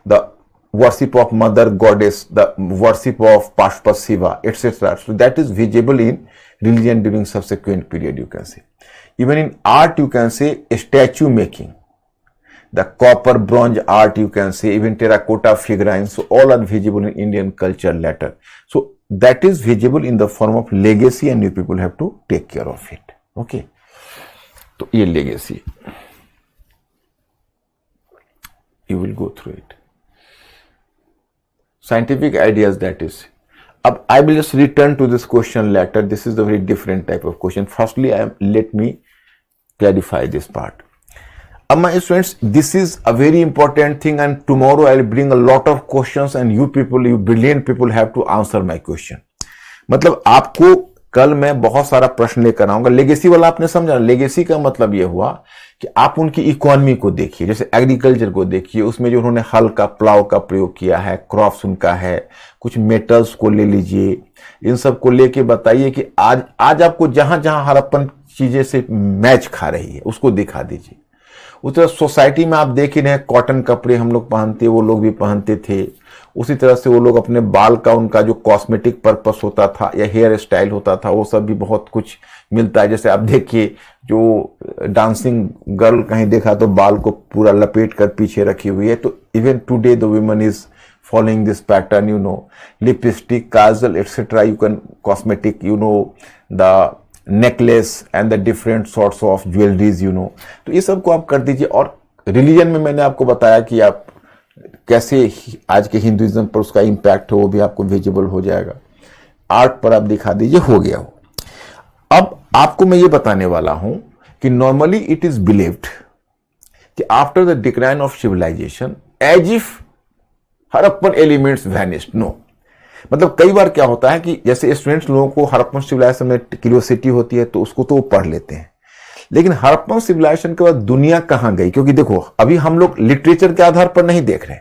Speaker 1: the worship of Mother Goddess, the worship of Pashpa Shiva, etc. So that is visible in religion during subsequent period, you can say. Even in art, you can say statue making, the copper, bronze art, you can say, even terracotta figurines. So all are visible in Indian culture later. So that is visible in the form of legacy, and you people have to take care of it. Okay. So ये legacy, you will go through it. Scientific ideas, that is. I will just return to this question later. This is a very different type of question. Firstly, let me clarify this part. My students, this is a very important thing, and tomorrow I will bring a lot of questions, and you brilliant people have to answer my question. मतलब आपको कल मैं बहुत सारा प्रश्न लेकर आऊंगा. Legacy वाला आपने समझा. लेगेसी का मतलब यह हुआ कि आप उनकी इकोनॉमी को देखिए, जैसे एग्रीकल्चर को देखिए, उसमें जो उन्होंने हल का, प्लाव का प्रयोग किया है, क्रॉप्स उनका है, कुछ मेटल्स को ले लीजिए, इन सब को लेके बताइए कि आज आपको जहां जहां हड़प्पन चीजें से मैच खा रही है उसको दिखा दीजिए. उस तरह सोसाइटी में आप देख ही रहे हैं, कॉटन कपड़े हम लोग पहनते, वो लोग भी पहनते थे. उसी तरह से वो लोग अपने बाल का, उनका जो कॉस्मेटिक पर्पस होता था या हेयर स्टाइल होता था, वो सब भी बहुत कुछ मिलता है. जैसे आप देखिए, जो डांसिंग गर्ल कहीं देखा तो बाल को पूरा लपेट कर पीछे रखी हुई है. तो even today the women is following this pattern, lipstick, kajal, etcetera, you can cosmetic, the necklace and the different sorts of jewelleries, तो ये सब को आप कर दीजिए. और रिलीजन में मैंने आपको बताया कि आप कैसे आज के हिंदुइज्म पर उसका इंपैक्ट है, वो भी आपको विजिबल हो जाएगा. आर्ट पर आप दिखा दीजिए, हो गया हो. अब आपको मैं ये बताने वाला हूं कि नॉर्मली इट इज बिलीव्ड कि after the decline of civilization as if Harappan elements vanished. No, मतलब कई बार क्या होता है कि जैसे स्टूडेंट्स लोगों को हड़प्पन सिविलाइजेशन में क्यूरियोसिटी होती है, तो उसको तो वो पढ़ लेते हैं, लेकिन हड़प्पन सिविलाइजेशन के बाद दुनिया कहां गई? क्योंकि देखो, अभी हम लोग लिटरेचर के आधार पर नहीं देख रहे.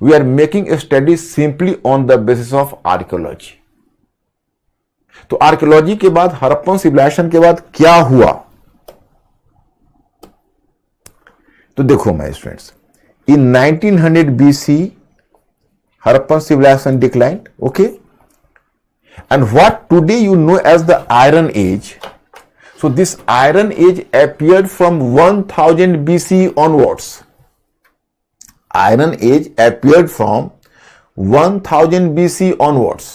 Speaker 1: We are making study simply on the basis of archaeology. तो आर्कियोलॉजी के बाद, हड़प्पन सिविलाइजेशन के बाद क्या हुआ? तो देखो my students, in 1900 BC Harappan civilization declined, okay? And what today you know as the Iron Age. So this Iron Age appeared from 1000 BC onwards. Iron Age appeared from 1000 BC onwards.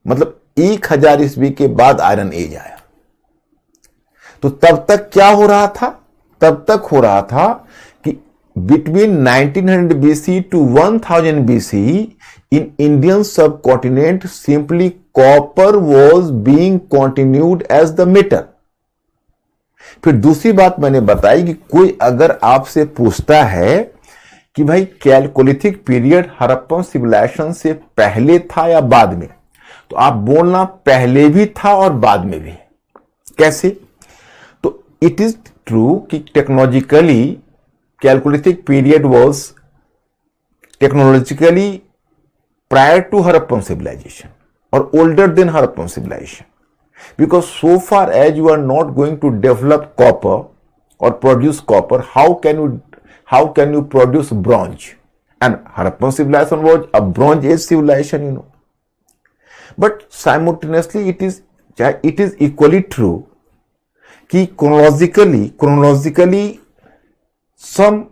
Speaker 1: मतलब 1000 ईस्वी के बाद iron age आया. तो तब तक क्या हो रहा था? तब तक हो रहा था कि between 1900 BC to 1000 BC in Indian subcontinent simply copper was being continued as the metal. फिर दूसरी बात मैंने बताई कि कोई अगर आपसे पूछता है कि भाई कैलकोलिथिक पीरियड हड़प्पन सिविलाइजेशन से पहले था या बाद में, तो आप बोलना पहले भी था और बाद में भी। कैसे? तो इट इज ट्रू कि technologically Chalcolithic period was technologically prior to Harappan civilization और older than Harappan civilization, because so far as you are not going to develop copper or produce copper, how can you produce bronze? And Harappan civilization was a bronze age civilization, you know. But simultaneously it is equally true कि chronologically some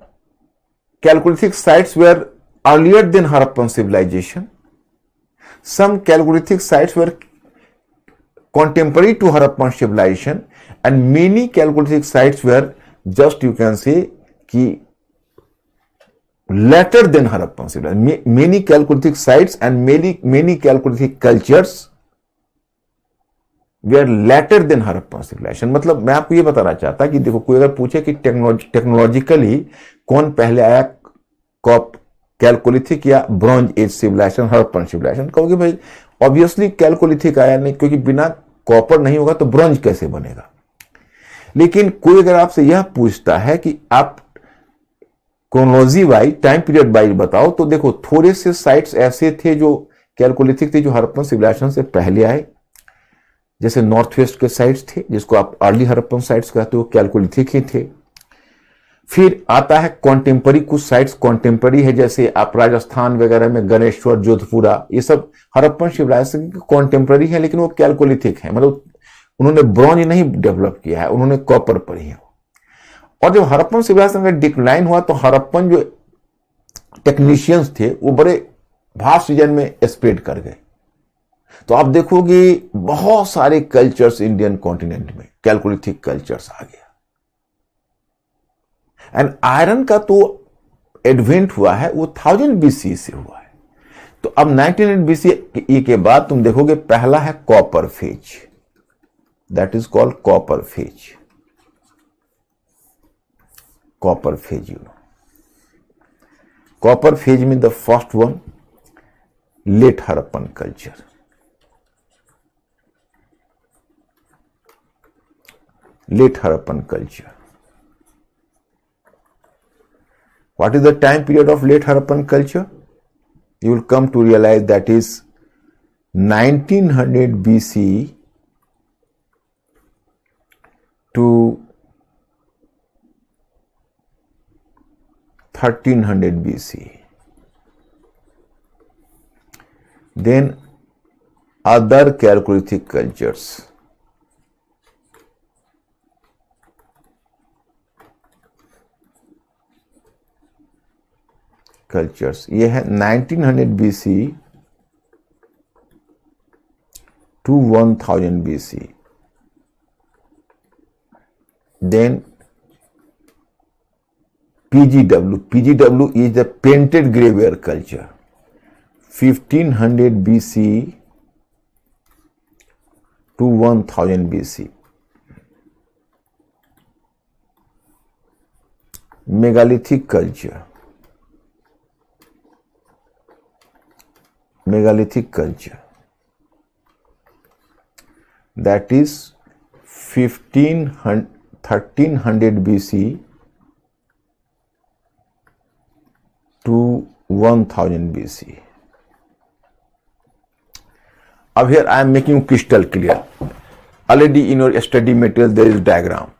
Speaker 1: Chalcolithic sites were earlier than Harappan civilization. Some Chalcolithic sites were contemporary to Harappan civilization, and many Chalcolithic sites were just, you can say, कि later than Harappan civilization. Many Chalcolithic sites and many Chalcolithic cultures were later than Harappan civilization. मतलब मैं आपको ये बताना चाहता कि देखो, कोई अगर पूछे कि टेक्नोलॉजिकली कौन पहले आया, कैलकोलिथिक या bronze age civilization, Harappan civilization, कहोगे भाई ऑब्वियसली कैलकोलिथिक आया नहीं, क्योंकि बिना कॉपर नहीं होगा तो ब्रॉन्ज कैसे बनेगा। लेकिन कोई अगर आपसे यह पूछता है कि आप chronology wise, time period wise बताओ, तो देखो थोड़े से साइट्स ऐसे थे जो कैलकोलिथिक थे, जो हड़प्पन सिविलाइजेशन से पहले आए, जैसे नॉर्थ वेस्ट के साइट्स थे जिसको आप अर्ली हड़प्पन साइट्स कहते हो, कैलकोलिथिक ही थे। फिर आता है कॉन्टेम्पररी, कुछ साइट्स कॉन्टेम्पररी है, जैसे आप राजस्थान वगैरह में गणेश्वर, जोधपुरा, ये सब हड़प्पन शिवराज कॉन्टेम्पररी है, लेकिन वो कैलकोलिथिक है, मतलब उन्होंने ब्रॉन्ज नहीं डेवलप किया है, उन्होंने कॉपर पर ही है। और जब हड़प्पन सिविलाइजेशन का डिक्लाइन हुआ तो हड़प्पन जो टेक्नीशियंस थे वो बड़े भास्ट रीजन में स्प्रेड कर गए। तो आप देखोगे बहुत सारे कल्चर्स इंडियन कॉन्टिनेंट में कैलकोलिथिक कल्चर्स आ गया। एंड आयरन का तो एडवेंट हुआ है वो 1000 BC से हुआ है। तो अब 1900 BC के बाद तुम देखोगे पहला है copper phase, that is called copper phase. Copper phase, you know, copper phase में the first one late Harappan culture. Late Harappan culture, what is the time period of late Harappan culture? You will come to realize that is 1900 BC to 1300 BC. Then other Chalcolithic cultures. ये है 1900 BC to 1000 BC. Then PGW is the painted graveware culture, 1500 BC to 1000 BC. Megalithic culture, that is 1300 BC to 1000 BC. अब here I am making crystal clear. Already in your study material there is diagram.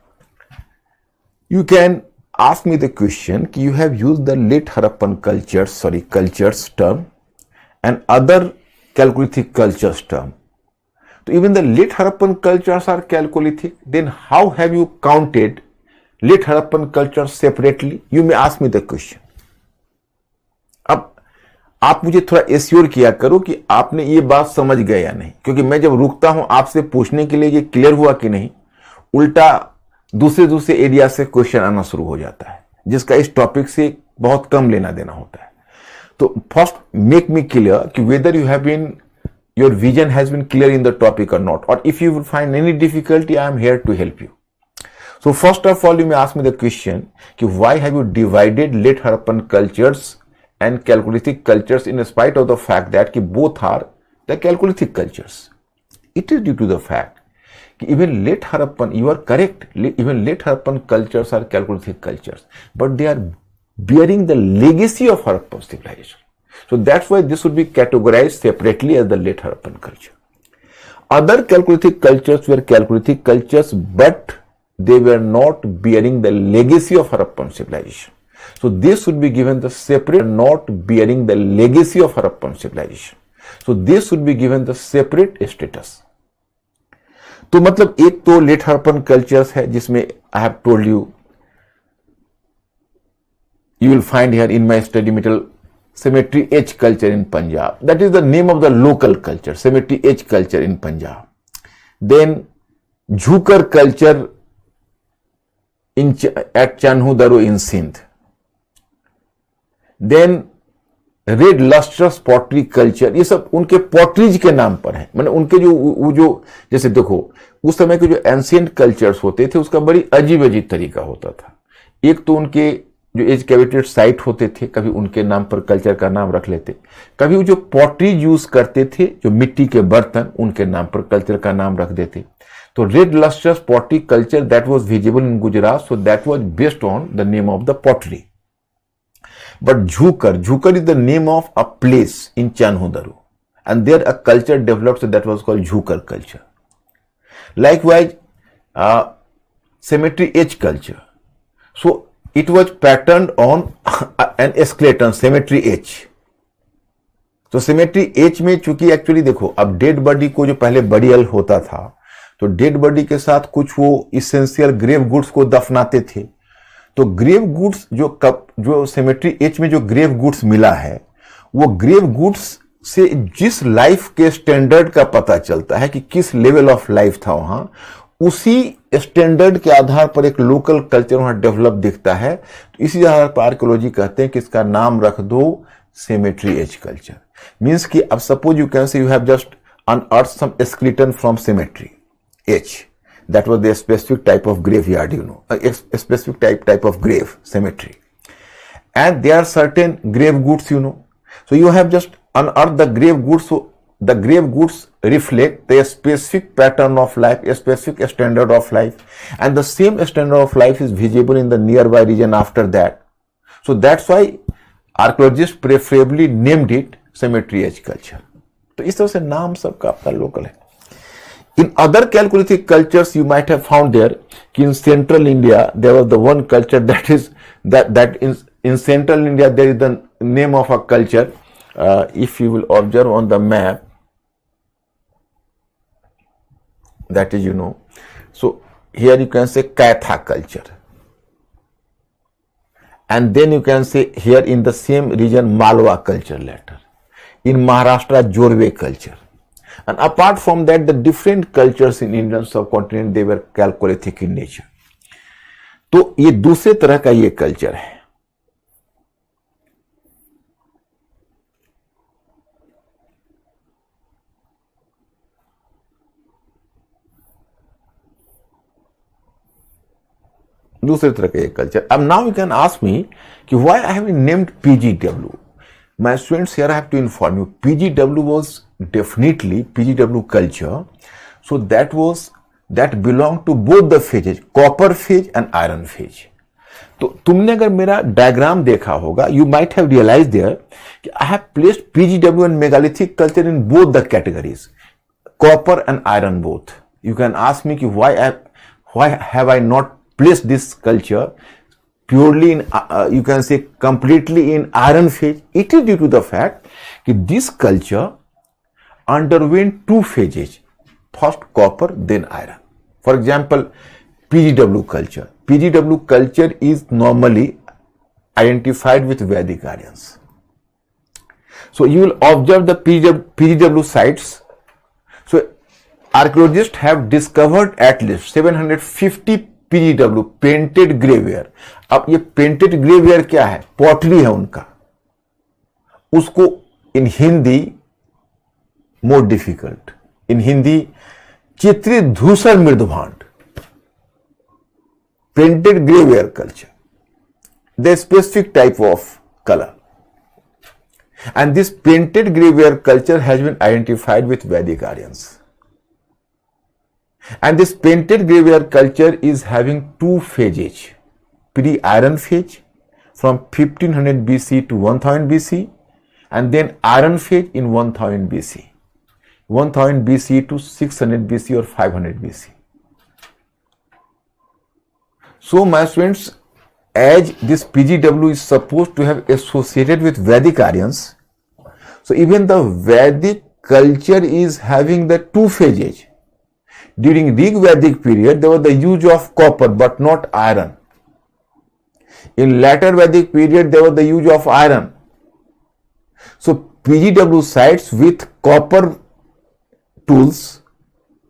Speaker 1: You can ask me the question, you have used the late Harappan cultures term and other Chalcolithic cultures term. So even the late Harappan cultures are Chalcolithic. Then how have you counted late Harappan cultures separately? You may ask me the question. अब आप मुझे थोड़ा assure किया करो कि आपने ये बात समझ गए या नहीं, क्योंकि मैं जब रुकता हूं आपसे पूछने के लिए ये क्लियर हुआ कि नहीं, उल्टा दूसरे एरिया से क्वेश्चन आना शुरू हो जाता है, जिसका इस टॉपिक से बहुत कम लेना देना होता है। तो फर्स्ट मेक मी क्लियर कि whether you have been, your vision has been clear in the topic or not, और if you will find any difficulty I am here to help you. So first of all, you may ask me the question, why have you divided late Harappan cultures and Chalcolithic cultures in spite of the fact that both are the Chalcolithic cultures? It is due to the fact even late Harappan, you are correct, even late Harappan cultures are Chalcolithic cultures, but they are bearing the legacy of Harappan civilization. So that's why this would be categorized separately as the late Harappan culture. Other Chalcolithic cultures were Chalcolithic cultures, but they were not bearing the legacy of Harappan civilization. So this would be given the separate, not bearing the legacy of Harappan civilization. So this would be given the separate status. तो मतलब एक तो late Harappan cultures है जिसमें I have told you will find here in my study material cemetery H culture in Punjab. That is the name of the local culture, cemetery H culture in Punjab. Then Jhukar culture at Chanhudaru in Sindh. Then red lustrous pottery culture, ये सब उनके potteries के नाम पर है। मतलब उनके जो जैसे देखो उस समय के जो एंशिएंट कल्चर्स होते थे उसका बड़ी अजीब अजीब तरीका होता था। एक तो उनके जो एजुकेटेड साइट होते थे, कभी उनके नाम पर कल्चर का नाम रख लेते, कभी वो जो पॉटरीज यूज करते थे, जो मिट्टी के बर्तन, उनके नाम पर कल्चर का नाम रख देते। तो red lustrous pottery culture that was visible in Gujarat, so that was based on the name of the pottery. But Jhukar is the name of a place in Chanhudaru, and there a culture developed, so that was called Jhukar culture. Likewise, cemetery H culture. So it was patterned on an skeleton, cemetery H. तो cemetery H में चूंकि actually देखो अब dead body को जो पहले burial होता था तो डेड बॉडी के साथ कुछ वो इसेंशियल ग्रेव गुड्स को दफनाते थे। तो ग्रेव गुड्स जो सेमेट्री एच में जो ग्रेव गुड्स मिला है वो ग्रेव गुड्स से जिस लाइफ के स्टैंडर्ड का पता चलता है कि किस लेवल ऑफ लाइफ था वहां, उसी स्टैंडर्ड के आधार पर एक लोकल कल्चर वहां डेवलप दिखता है। तो इसी आधार पर आर्कियोलॉजी कहते हैं कि इसका नाम रख दो सेमेट्री एच कल्चर। मीन्स कि अब suppose you can say you have just unearth some skeleton from cemetery H. That was the specific type of graveyard, a specific type of grave cemetery. And there are certain grave goods, So you have just unearthed the grave goods. So the grave goods reflect the specific pattern of life, a specific standard of life. And the same standard of life is visible in the nearby region after that. So that's why archaeologists preferably named it cemetery age culture. तो इस तरह से नाम सबका अपना local है. In other Chalcolithic cultures, you might have found there in central India, there was the one culture that is that in central India there is the name of a culture. If you will observe on the map, that is so here you can say Kaitha culture, and then you can say here in the same region Malwa culture later, in Maharashtra Jorwe culture. And apart from that, the different cultures in Indian subcontinent, they were Chalcolithic in nature. तो ये दूसरे तरह का ये culture है. दूसरे तरह का ये कल्चर. अब now you can ask me कि why I have named PGW. My students, here I have to inform you, PGW was definitely PGW culture. So that belonged to both the phases, copper phase and iron phase. तो तुमने अगर मेरा diagram देखा होगा, you might have realized there कि I have placed PGW and megalithic culture in both the categories, copper and iron both. You can ask me कि why have I not placed this culture purely in you can say completely in iron phase? It is due to the fact that this culture underwent two phases, first copper then iron. For example, PGW culture. PGW culture is normally identified with Vedic Aryans. So you will observe the PGW sites. So archaeologists have discovered at least 750 PGW painted graveware. अब ये painted graveware क्या है? Pottery है उनका. उसको in Hindi more difficult. In Hindi चित्रित धूसर मृदभांड. painted grey ware culture, the specific type of color. And this painted grey ware culture has been identified with Vedic Aryans. And this painted grey ware culture is having two phases, pre-iron phase from 1500 BC to 1000 BC, and then iron phase in 1000 BC, 1000 BC to 600 BC or 500 BC. So my students, as this PGW is supposed to have associated with Vedic Aryans, so even the Vedic culture is having the two phases. During Rig Vedic period, there was the use of copper but not iron. In later Vedic period, there was the use of iron. So PGW sites with copper tools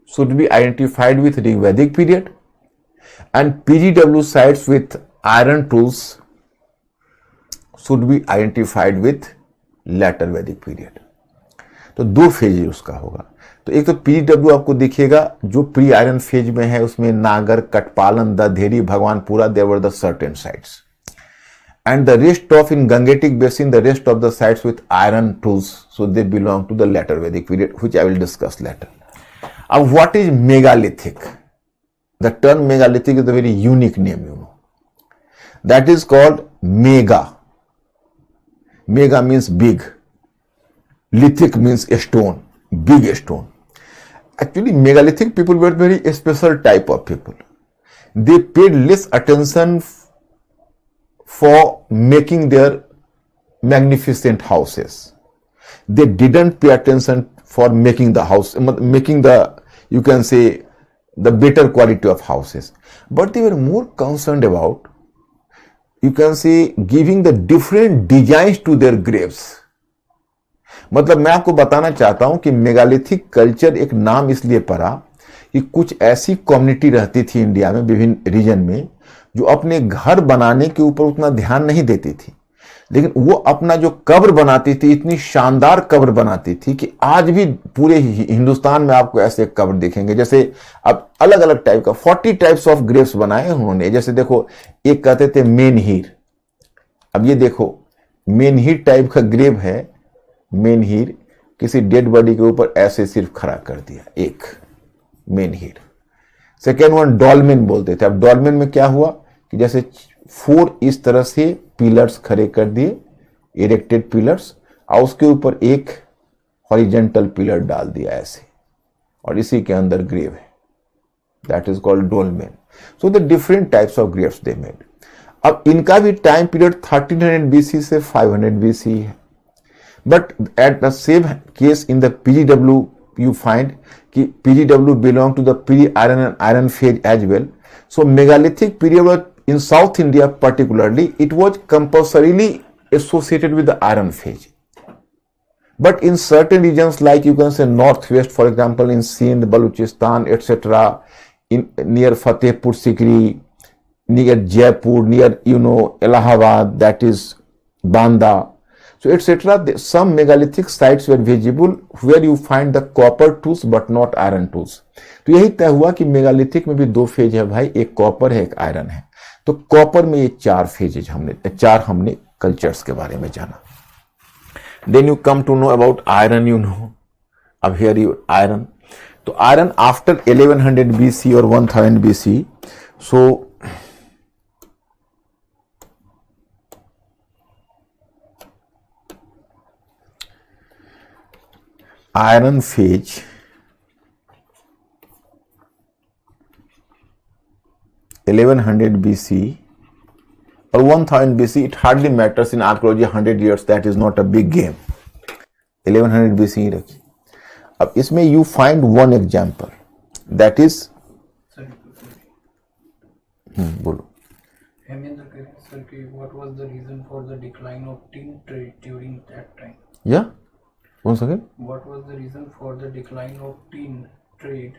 Speaker 1: should be identified with Rig Vedic period, and PGW sites with iron tools should be identified with later Vedic period. तो दो phase उसका होगा. तो एक तो PGW आपको दिखेगा जो प्री आयरन फेज में है, उसमें Nagar, Katpalon, Dadheri, Bhagwanpura, there were the certain sites. And the rest of in Gangetic Basin, the rest of the sites with iron tools, so they belong to the later Vedic period, which I will discuss later. Now, what is megalithic? The term megalithic is a very unique name, you know. That is called mega. Mega means big. Lithic means a stone, big stone. Actually, megalithic people were very special type of people. They paid less attention for making their magnificent houses. They didn't pay attention for making the house, making the, you can say, the better quality of houses. But they were more concerned about, you can say, giving the different designs to their graves. मतलब मैं आपको बताना चाहता हूं कि megalithic culture एक नाम इसलिए पड़ा कि कुछ ऐसी कम्युनिटी रहती थी इंडिया में विभिन्न रीजन में जो अपने घर बनाने के ऊपर उतना ध्यान नहीं देती थी, लेकिन वो अपना जो कब्र बनाती थी इतनी शानदार कब्र बनाती थी कि आज भी पूरे हिंदुस्तान में आपको ऐसे कब्र दिखेंगे. जैसे अब अलग अलग टाइप का 40 टाइप्स ऑफ ग्रेव्स बनाए उन्होंने. जैसे देखो, एक कहते थे मेनहीर. अब ये देखो, मेनहीर टाइप का ग्रेव है. मेनहीर किसी डेड बॉडी के ऊपर ऐसे सिर्फ खड़ा कर दिया, एक मेनहीर. सेकेंड वन डॉलमेन बोलते थे. अब डॉलमेन में क्या हुआ कि जैसे 4 इस तरह से पिलर्स खड़े कर दिए, इरेक्टेड पिलर्स, और उसके ऊपर एक हॉरिजेंटल पिलर डाल दिया ऐसे, और इसी के अंदर ग्रेव है. That is called dolmen. So the different types of Graves they made. अब इनका भी टाइम पीरियड 1300 BC से 500 BC है. But at the same case in the PGW you find कि PGW belong to the pre-iron and iron phase as well. So megalithic period was in South India particularly, it was compulsorily associated with the iron phase. But in certain regions like you can say northwest, for example in Sindh, Baluchistan, etc., in near Fatehpur Sikri, near Jaipur, near Allahabad, that is Banda, so etc., some megalithic sites were visible where you find the copper tools but not iron tools. तो यही तय हुआ कि megalithic में भी दो phase है भाई, एक कॉपर है, एक आयरन है. तो कॉपर में ये 4 फेजेज हमने कल्चर्स के बारे में जाना. Then you come to know about iron, you know. अब हियर यू आयरन. तो आयरन आफ्टर 1100 BC और 1000 BC, so iron phase (1100 BC) or 1000 BC, it hardly matters in archaeology. 100 years, that is not a big game. 1100 BC ही रखी. अब इसमें you find one example, that is बोलो.
Speaker 2: Hemendra sir, what was the reason for the decline of tin trade during that time?
Speaker 1: Yeah. Once again,
Speaker 2: what was the reason for the decline of tin trade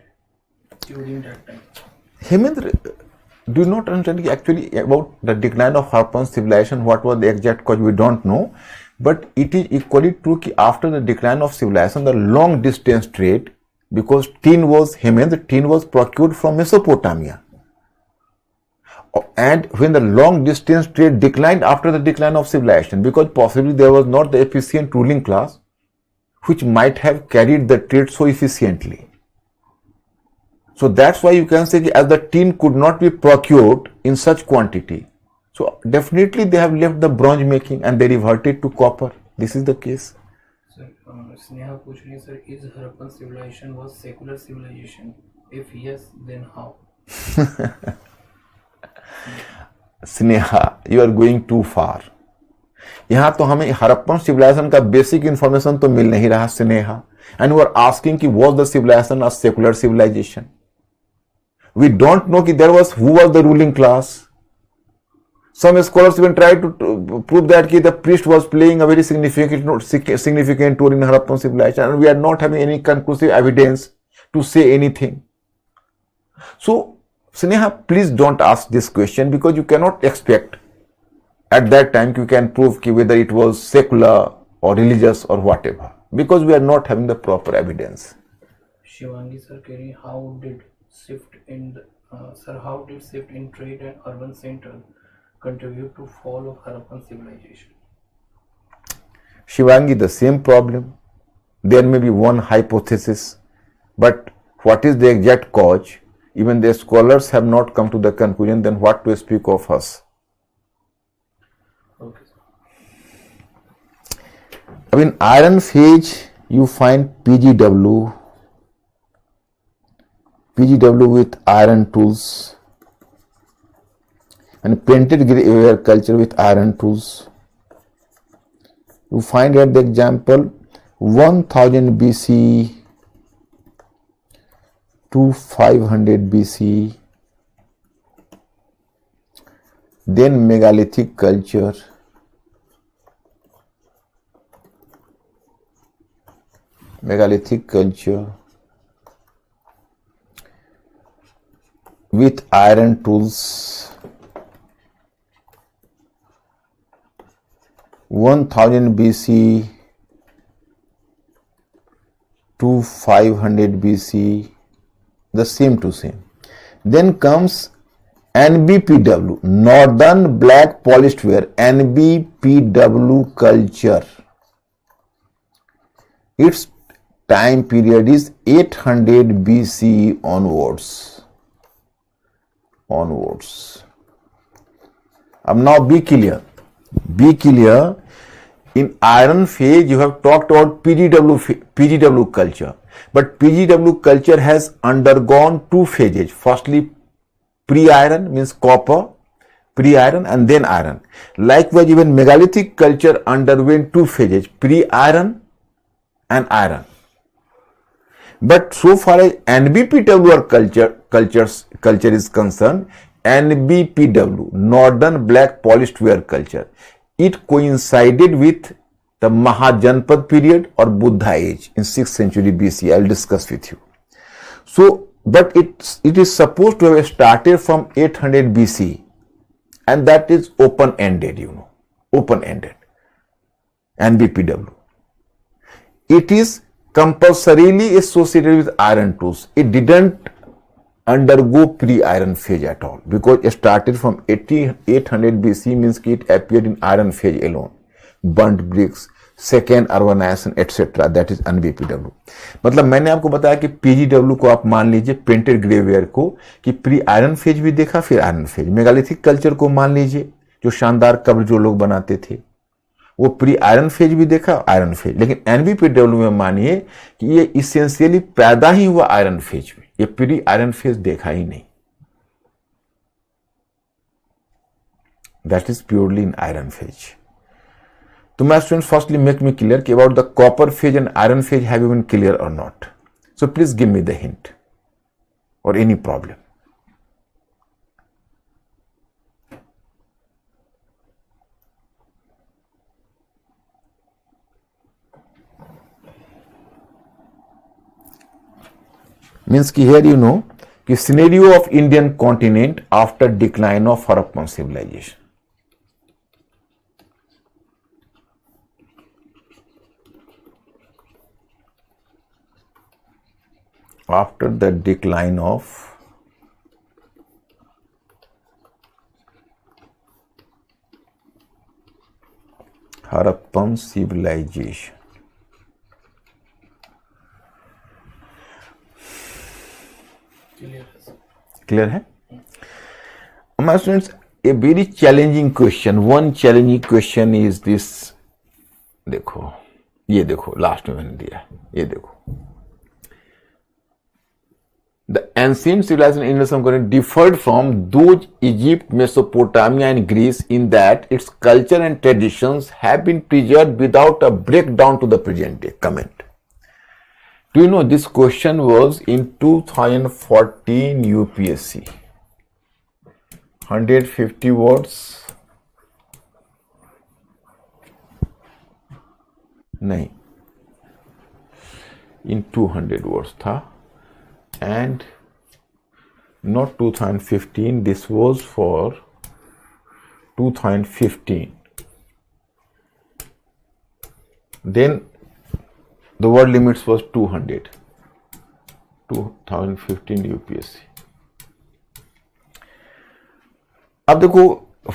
Speaker 2: during that time?
Speaker 1: Hemendra, do you not understand actually about the decline of Harappan civilization? What was the exact cause? We don't know, but it is equally true that after the decline of civilization, the long distance trade, because tin was procured from Mesopotamia. and when the long distance trade declined after the decline of civilization, because possibly there was not the efficient ruling class which might have carried the trade so efficiently. So that's why you can say that as the tin could not be procured in such quantity, so definitely they have left the bronze making and they reverted to copper. This is the case.
Speaker 2: Sir, Sneha पूछ रही है, sir, is Harappan civilization was secular civilization? If yes, then how?
Speaker 1: Sneha, you are going too far. यहां तो हमें Harappan civilisation का basic information तो मिल नहीं रहा Sneha, and you are asking कि was the civilisation a secular civilisation. We don't know कि there was who was the ruling class. Some scholars even try to prove that the priest was playing a very significant role in Harappan civilization, and we are not having any conclusive evidence to say anything. So, Sneha, please don't ask this question, because you cannot expect at that time you can prove whether it was secular or religious or whatever, because we are not having the proper evidence.
Speaker 2: Shivangi sir, how did shift in trade and urban centers contribute to fall of Harappan civilization?
Speaker 1: Shivangi, the same problem. There may be one hypothesis, but what is the exact cause? Even the scholars have not come to the conclusion, then what to speak of us?
Speaker 2: Okay, sir.
Speaker 1: In Iron Age, you find PGW with iron tools, and painted ware culture with iron tools. You find here the example 1000 BC to 500 BC. Then megalithic culture. With iron tools. 1000 BC to 500 BC, the same to same. Then comes NBPW, Northern Black Polished Ware, NBPW culture. Its time period is 800 BC onwards. Now be clear. In Iron Age, you have talked about PGW culture, but PGW culture has undergone two phases. Firstly, pre-iron means copper, pre-iron and then iron. Likewise, even megalithic culture underwent two phases, pre-iron and iron. But so far as NBPW culture is concerned, NBPW, Northern Black Polished Ware culture, it coincided with the Mahajanpad period or Buddha age in 6th century BC. I will discuss with you. So, but it is supposed to have started from 800 BC, and that is open-ended, open-ended. NBPW. It is compulsorily associated with iron tools. It didn't undergo pre-iron phase at all, because it started from 800 BC means it appeared in iron phase alone. Burnt bricks, second urbanization, etc. That is NBPW. मतलब मैंने आपको बताया कि PGW को आप मान लीजिए, painted grey ware को, कि प्री आयरन फेज भी देखा, फिर आयरन फेज. मेगालिथिक कल्चर को मान लीजिए, जो शानदार कब्र जो लोग बनाते थे, वो प्री आयरन फेज भी देखा, आयरन फेज. लेकिन NBPW में मानिए कि ये इसेंशियली पैदा ही हुआ आयरन फेज में, ये प्री आयरन फेज देखा ही नहीं. That is purely in iron phase. So my students, firstly make me clear about the copper phase and iron phase, have you been clear or not? So please give me the hint or any problem. Means ki here you know कि scenario of Indian continent after decline of Harappan civilization. After the decline of Harappan civilization. Clear है? My students, a very challenging question, one challenging question is this, देखो, ये देखो last में मैंने दिया, ये देखो, the ancient civilization in Indus subcontinent differed from those Egypt, Mesopotamia and Greece in that its culture and traditions have been preserved without a breakdown to the present day. Comment. Do you know this question was in 2014 UPSC? 150 words. नहीं, in 200 words था, and not 2015, this was for 2015. Then the word limits was 200. 2015 UPSC. अब देखो,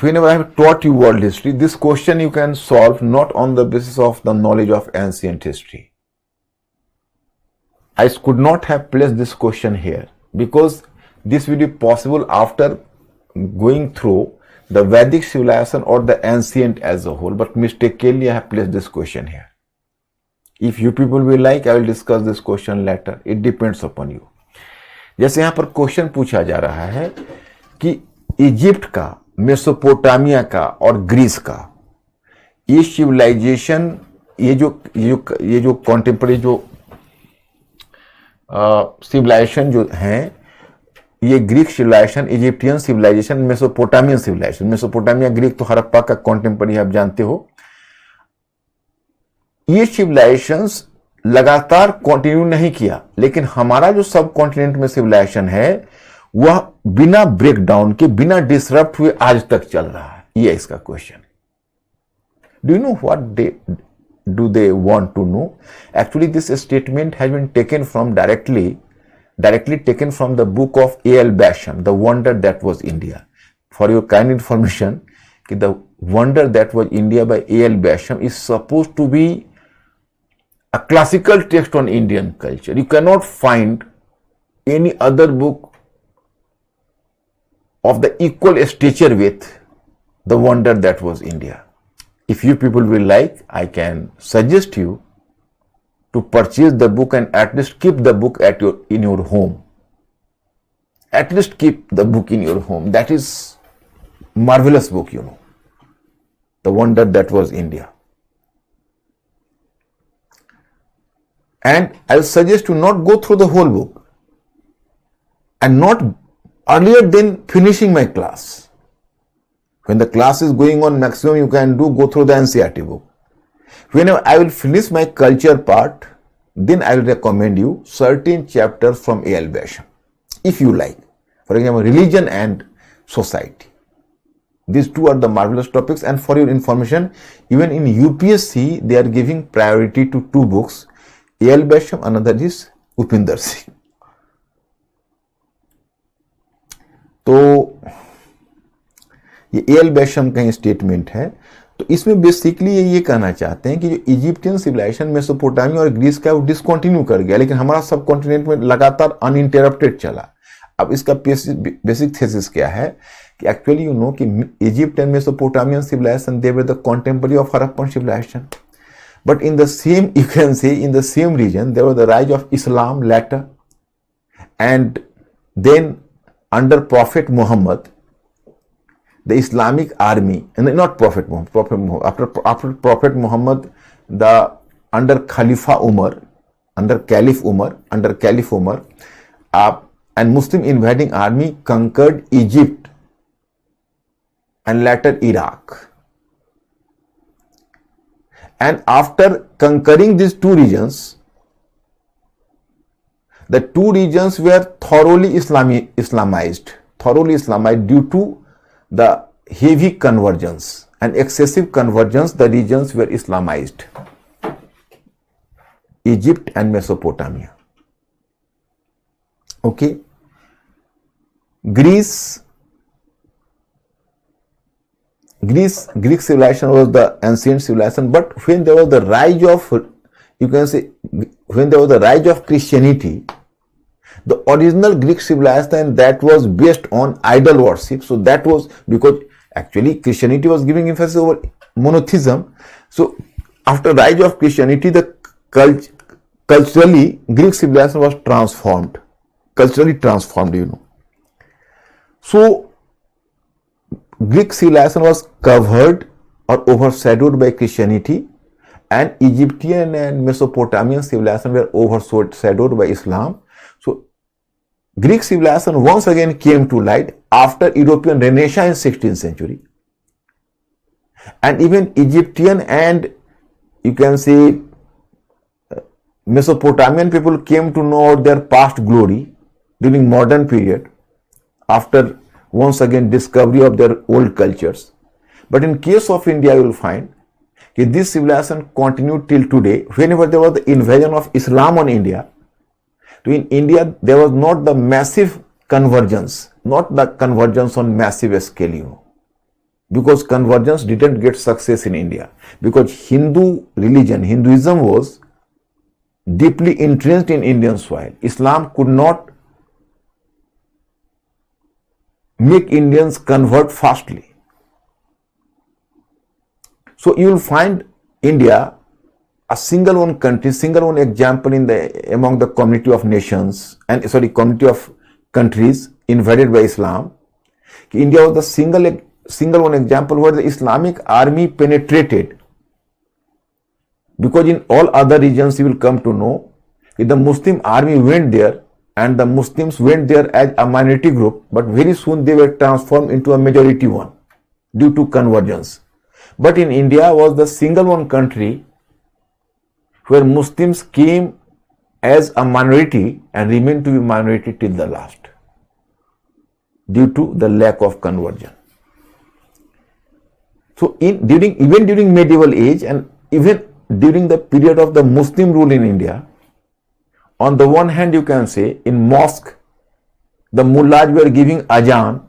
Speaker 1: whenever I have taught you world history, this question you can solve not on the basis of the knowledge of ancient history. I could not have placed this question here because this will be possible after going through the Vedic civilization or the ancient as a whole, but mistakenly I have placed this question here. If you people will like, I will discuss this question later. It depends upon you. जैसे यहाँ पर question पूछा जा रहा है कि Egypt का, Mesopotamia का और ग्रीस का ये सिविलाइजेशन, ये जो कॉन्टेम्पररी जो सिविलाइजेशन जो हैं, ये Greek civilization, Egyptian civilization, Mesopotamian civilization, Mesopotamia Greek तो हड़प्पा का कॉन्टेम्पररी आप जानते हो, ये सिविलाइजेशंस लगातार कंटिन्यू नहीं किया, लेकिन हमारा जो सब कॉन्टिनेंट में सिविलाइजेशन है वह बिना ब्रेकडाउन के, बिना डिसरप्ट हुए आज तक चल रहा है। ये इसका question. Do you know what do they want to know? Actually, this statement has been taken from directly taken from the book of A.L. Basham, The Wonder That Was India. For your kind information, The Wonder That Was India by A.L. Basham is supposed to be a classical text on Indian culture. You cannot find any other book of the equal stature with The Wonder That Was India. If you people will like, I can suggest you to purchase the book and at least keep the book in your home. At least keep the book in your home. That is marvelous book, you know. The Wonder That Was India. And I will suggest you not go through the whole book and not earlier than finishing my class. When the class is going on, maximum you can go through the NCERT book. Whenever I will finish my culture part, then I will recommend you certain chapters from A.L. Basham, if you like. For example, religion and society. These two are the marvelous topics, and for your information, even in UPSC, they are giving priority to two books. A.L. Basham, another is Upinder Singh. तो ये A.L. Basham का statement है। तो इसमें basically ये कहना चाहते हैं कि जो इजिप्टियन सिविलाइजेशन, मेसोपोटामिया और ग्रीस का वो डिसकंटिन्यू कर गया, लेकिन हमारा सब कॉन्टिनेंट में लगातार अनइंटरप्टेड चला। अब इसका बेसिक थीसिस क्या है कि एक्चुअली यू नो कि Egypt and Mesopotamian civilization, they were the contemporary of Harappan civilization, but in the same, you can say, in the same region there was the rise of Islam later, and then under Prophet Muhammad, the Islamic army, and not Prophet Muhammad, after Prophet Muhammad, under Caliph Umar, and Muslim invading army conquered Egypt and later Iraq. And after conquering these two regions, the two regions were thoroughly Islamized due to the heavy convergence and excessive convergence. The regions were Islamized, Egypt and Mesopotamia. Okay, Greek civilization was the ancient civilization, but when there was the rise of, you can say, when there was the rise of Christianity, the original Greek civilization that was based on idol worship. So that was because actually Christianity was giving emphasis over monotheism. So after rise of Christianity, the culturally Greek civilization was transformed, culturally transformed, you know. So Greek civilization was covered or overshadowed by Christianity, and Egyptian and Mesopotamian civilization were overshadowed by Islam. So Greek civilization once again came to light after European Renaissance in 16th century. And even Egyptian and, you can say, Mesopotamian people came to know their past glory during modern period after once again discovery of their old cultures. But in case of India, you will find that this civilization continued till today. Whenever there was the invasion of Islam on India, so in India there was not the massive convergence, not the convergence on massive scale, you know, because convergence didn't get success in India, because Hindu religion, Hinduism was deeply entrenched in Indian soil. Islam could not make Indians convert fastly. So you will find India a single one country, single one example in the among the community of nations and community of countries invaded by Islam. India was the single one example where the Islamic army penetrated, because in all other regions you will come to know that the Muslim army went there and the Muslims went there as a minority group, but very soon they were transformed into a majority one due to convergence. But in India was the single one country where Muslims came as a minority and remained to be minority till the last due to the lack of conversion. So even during medieval age and even during the period of the Muslim rule in India, on the one hand you can say in mosque the mullahs were giving azan,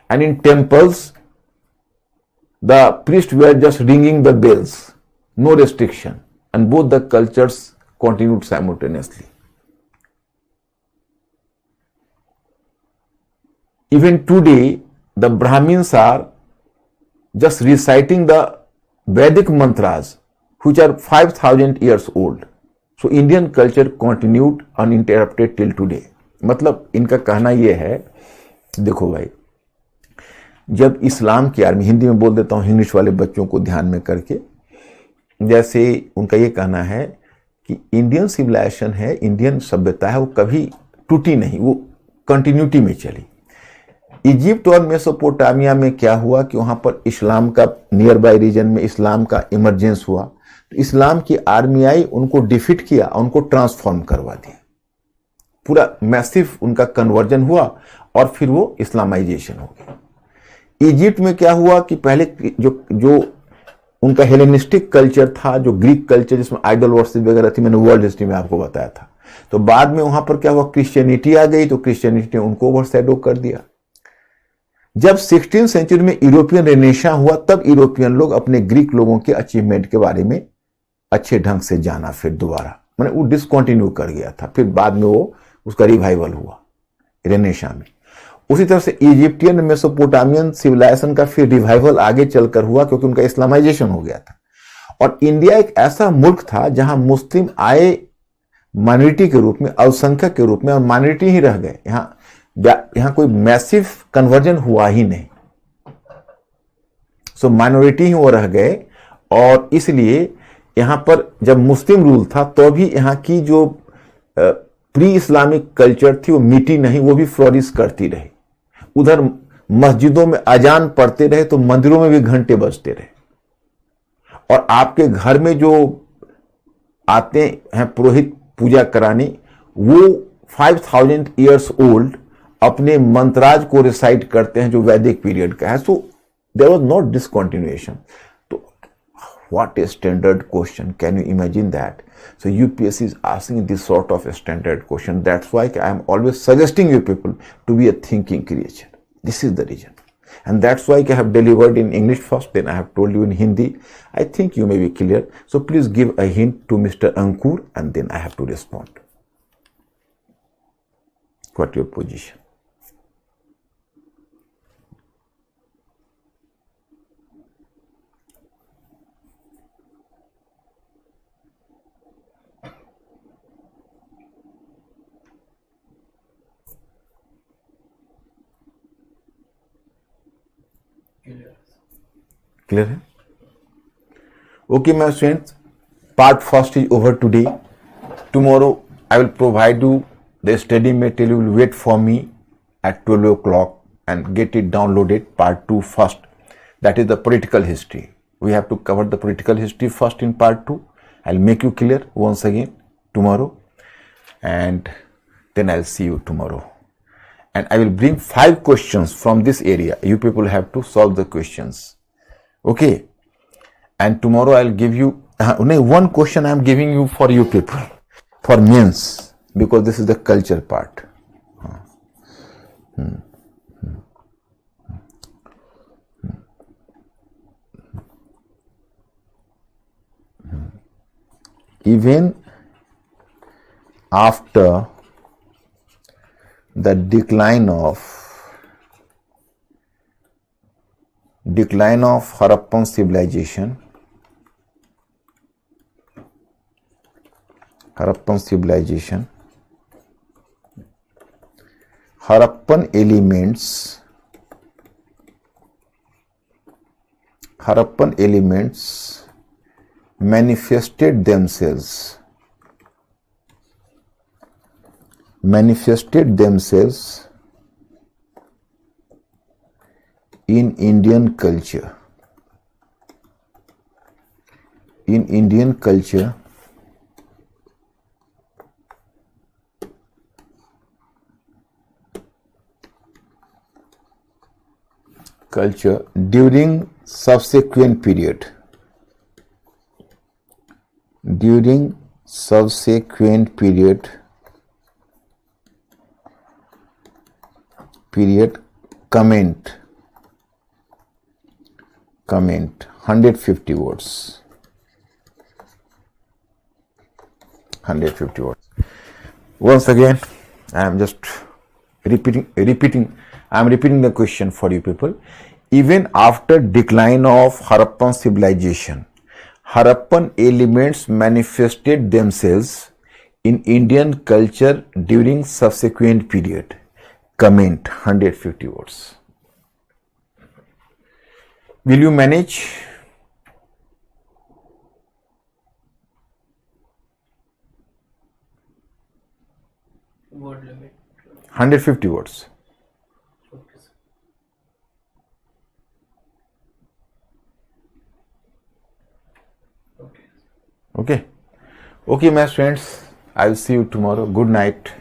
Speaker 1: and in temples the priests were just ringing the bells, no restriction, and both the cultures continued simultaneously. Even today the Brahmins are just reciting the Vedic mantras which are 5,000 years old. So Indian culture continued uninterrupted till today. मतलब इनका कहना यह है, देखो भाई, जब इस्लाम की army, Hindi में बोल देता हूँ इंग्लिश वाले बच्चों को ध्यान में करके, जैसे उनका ये कहना है कि इंडियन सिविलाइजेशन है, इंडियन सभ्यता है, वो कभी टूटी नहीं, वो कंटिन्यूटी में चली। इजिप्ट और मेसोपोटामिया में क्या हुआ कि वहां पर इस्लाम का नियर बाय रीजन में इस्लाम का इमरजेंस हुआ, तो इस्लाम की आर्मी आई, उनको डिफीट किया, उनको ट्रांसफॉर्म करवा दिया, पूरा मैसिव उनका कन्वर्जन हुआ और फिर वो इस्लामाइजेशन हो गया। इजिप्ट में क्या हुआ कि पहले जो उनका हेलेनिस्टिक कल्चर था, जो ग्रीक कल्चर जिसमें आइडल वर्शिप वगैरह थी, मैंने वर्ल्ड हिस्ट्री में आपको बताया था, तो बाद में वहां पर क्या हुआ, क्रिश्चियनिटी आ गई, तो क्रिश्चियनिटी ने उनको ओवरशैडो कर दिया। जब 16th सेंचुरी में यूरोपियन रेनेसां हुआ, तब यूरोपियन लोग अपने ग्रीक लोगों के अचीवमेंट के बारे में अच्छे ढंग से जाना, फिर दोबारा मैंने वो डिसकंटिन्यू कर गया था, फिर बाद में वो उसका रिवाइवल हुआ रेनेसां में। उसी तरह से इजिप्टियन मेसोपोटामियन सिविलाइजेशन का फिर रिवाइवल आगे चलकर हुआ, क्योंकि उनका इस्लामाइजेशन हो गया था। और इंडिया एक ऐसा मुल्क था जहां मुस्लिम आए माइनॉरिटी के रूप में, अल्पसंख्यक के रूप में, और माइनॉरिटी ही रह गए। यहां कोई मैसिव कन्वर्जन हुआ ही नहीं, सो माइनॉरिटी ही वो रह गए। और इसलिए यहां पर जब मुस्लिम रूल था तो भी यहां की जो प्री इस्लामिक कल्चर थी वो मिटी नहीं, वो भी फ्लोरिश करती रही। उधर मस्जिदों में अजान पढ़ते रहे तो मंदिरों में भी घंटे बजते रहे, और आपके घर में जो आते हैं पुरोहित पूजा कराने, वो 5000 ईयर्स ओल्ड अपने मंत्राज को रिसाइट करते हैं जो वैदिक पीरियड का है। So there was not discontinuation. तो what is standard question, can you imagine that? So UPSC is asking this sort of a standard question. That's why I am always suggesting you people to be a thinking creature. This is the reason. And that's why I have delivered in English first, then I have told you in Hindi. I think you may be clear. So please give a hint to Mr. Ankur and then I have to respond. What your position? Clear है? Okay, my students, part first is over today. Tomorrow I will provide you the study material. You will wait for me at 12 o'clock and get it downloaded. Part 2 first. That is the political history. We have to cover the political history first in part 2. I'll make you clear once again tomorrow, and then I'll see you tomorrow. And I will bring 5 questions from this area. You people have to solve the questions. Okay. And tomorrow I'll give you only one question I'm giving you for you people, for mains, because this is the culture part. Even after the decline of Harappan civilization, Harappan elements manifested themselves in Indian culture. During subsequent period. Comment 150 words. 150 words. Once again, I am just repeating. I am repeating the question for you people. Even after decline of Harappan civilization, Harappan elements manifested themselves in Indian culture during subsequent period. Comment 150 words. Will you manage?
Speaker 2: Word limit.
Speaker 1: 150 words.
Speaker 2: Okay, sir. Okay.
Speaker 1: Okay, my friends. I will see you tomorrow. Good night.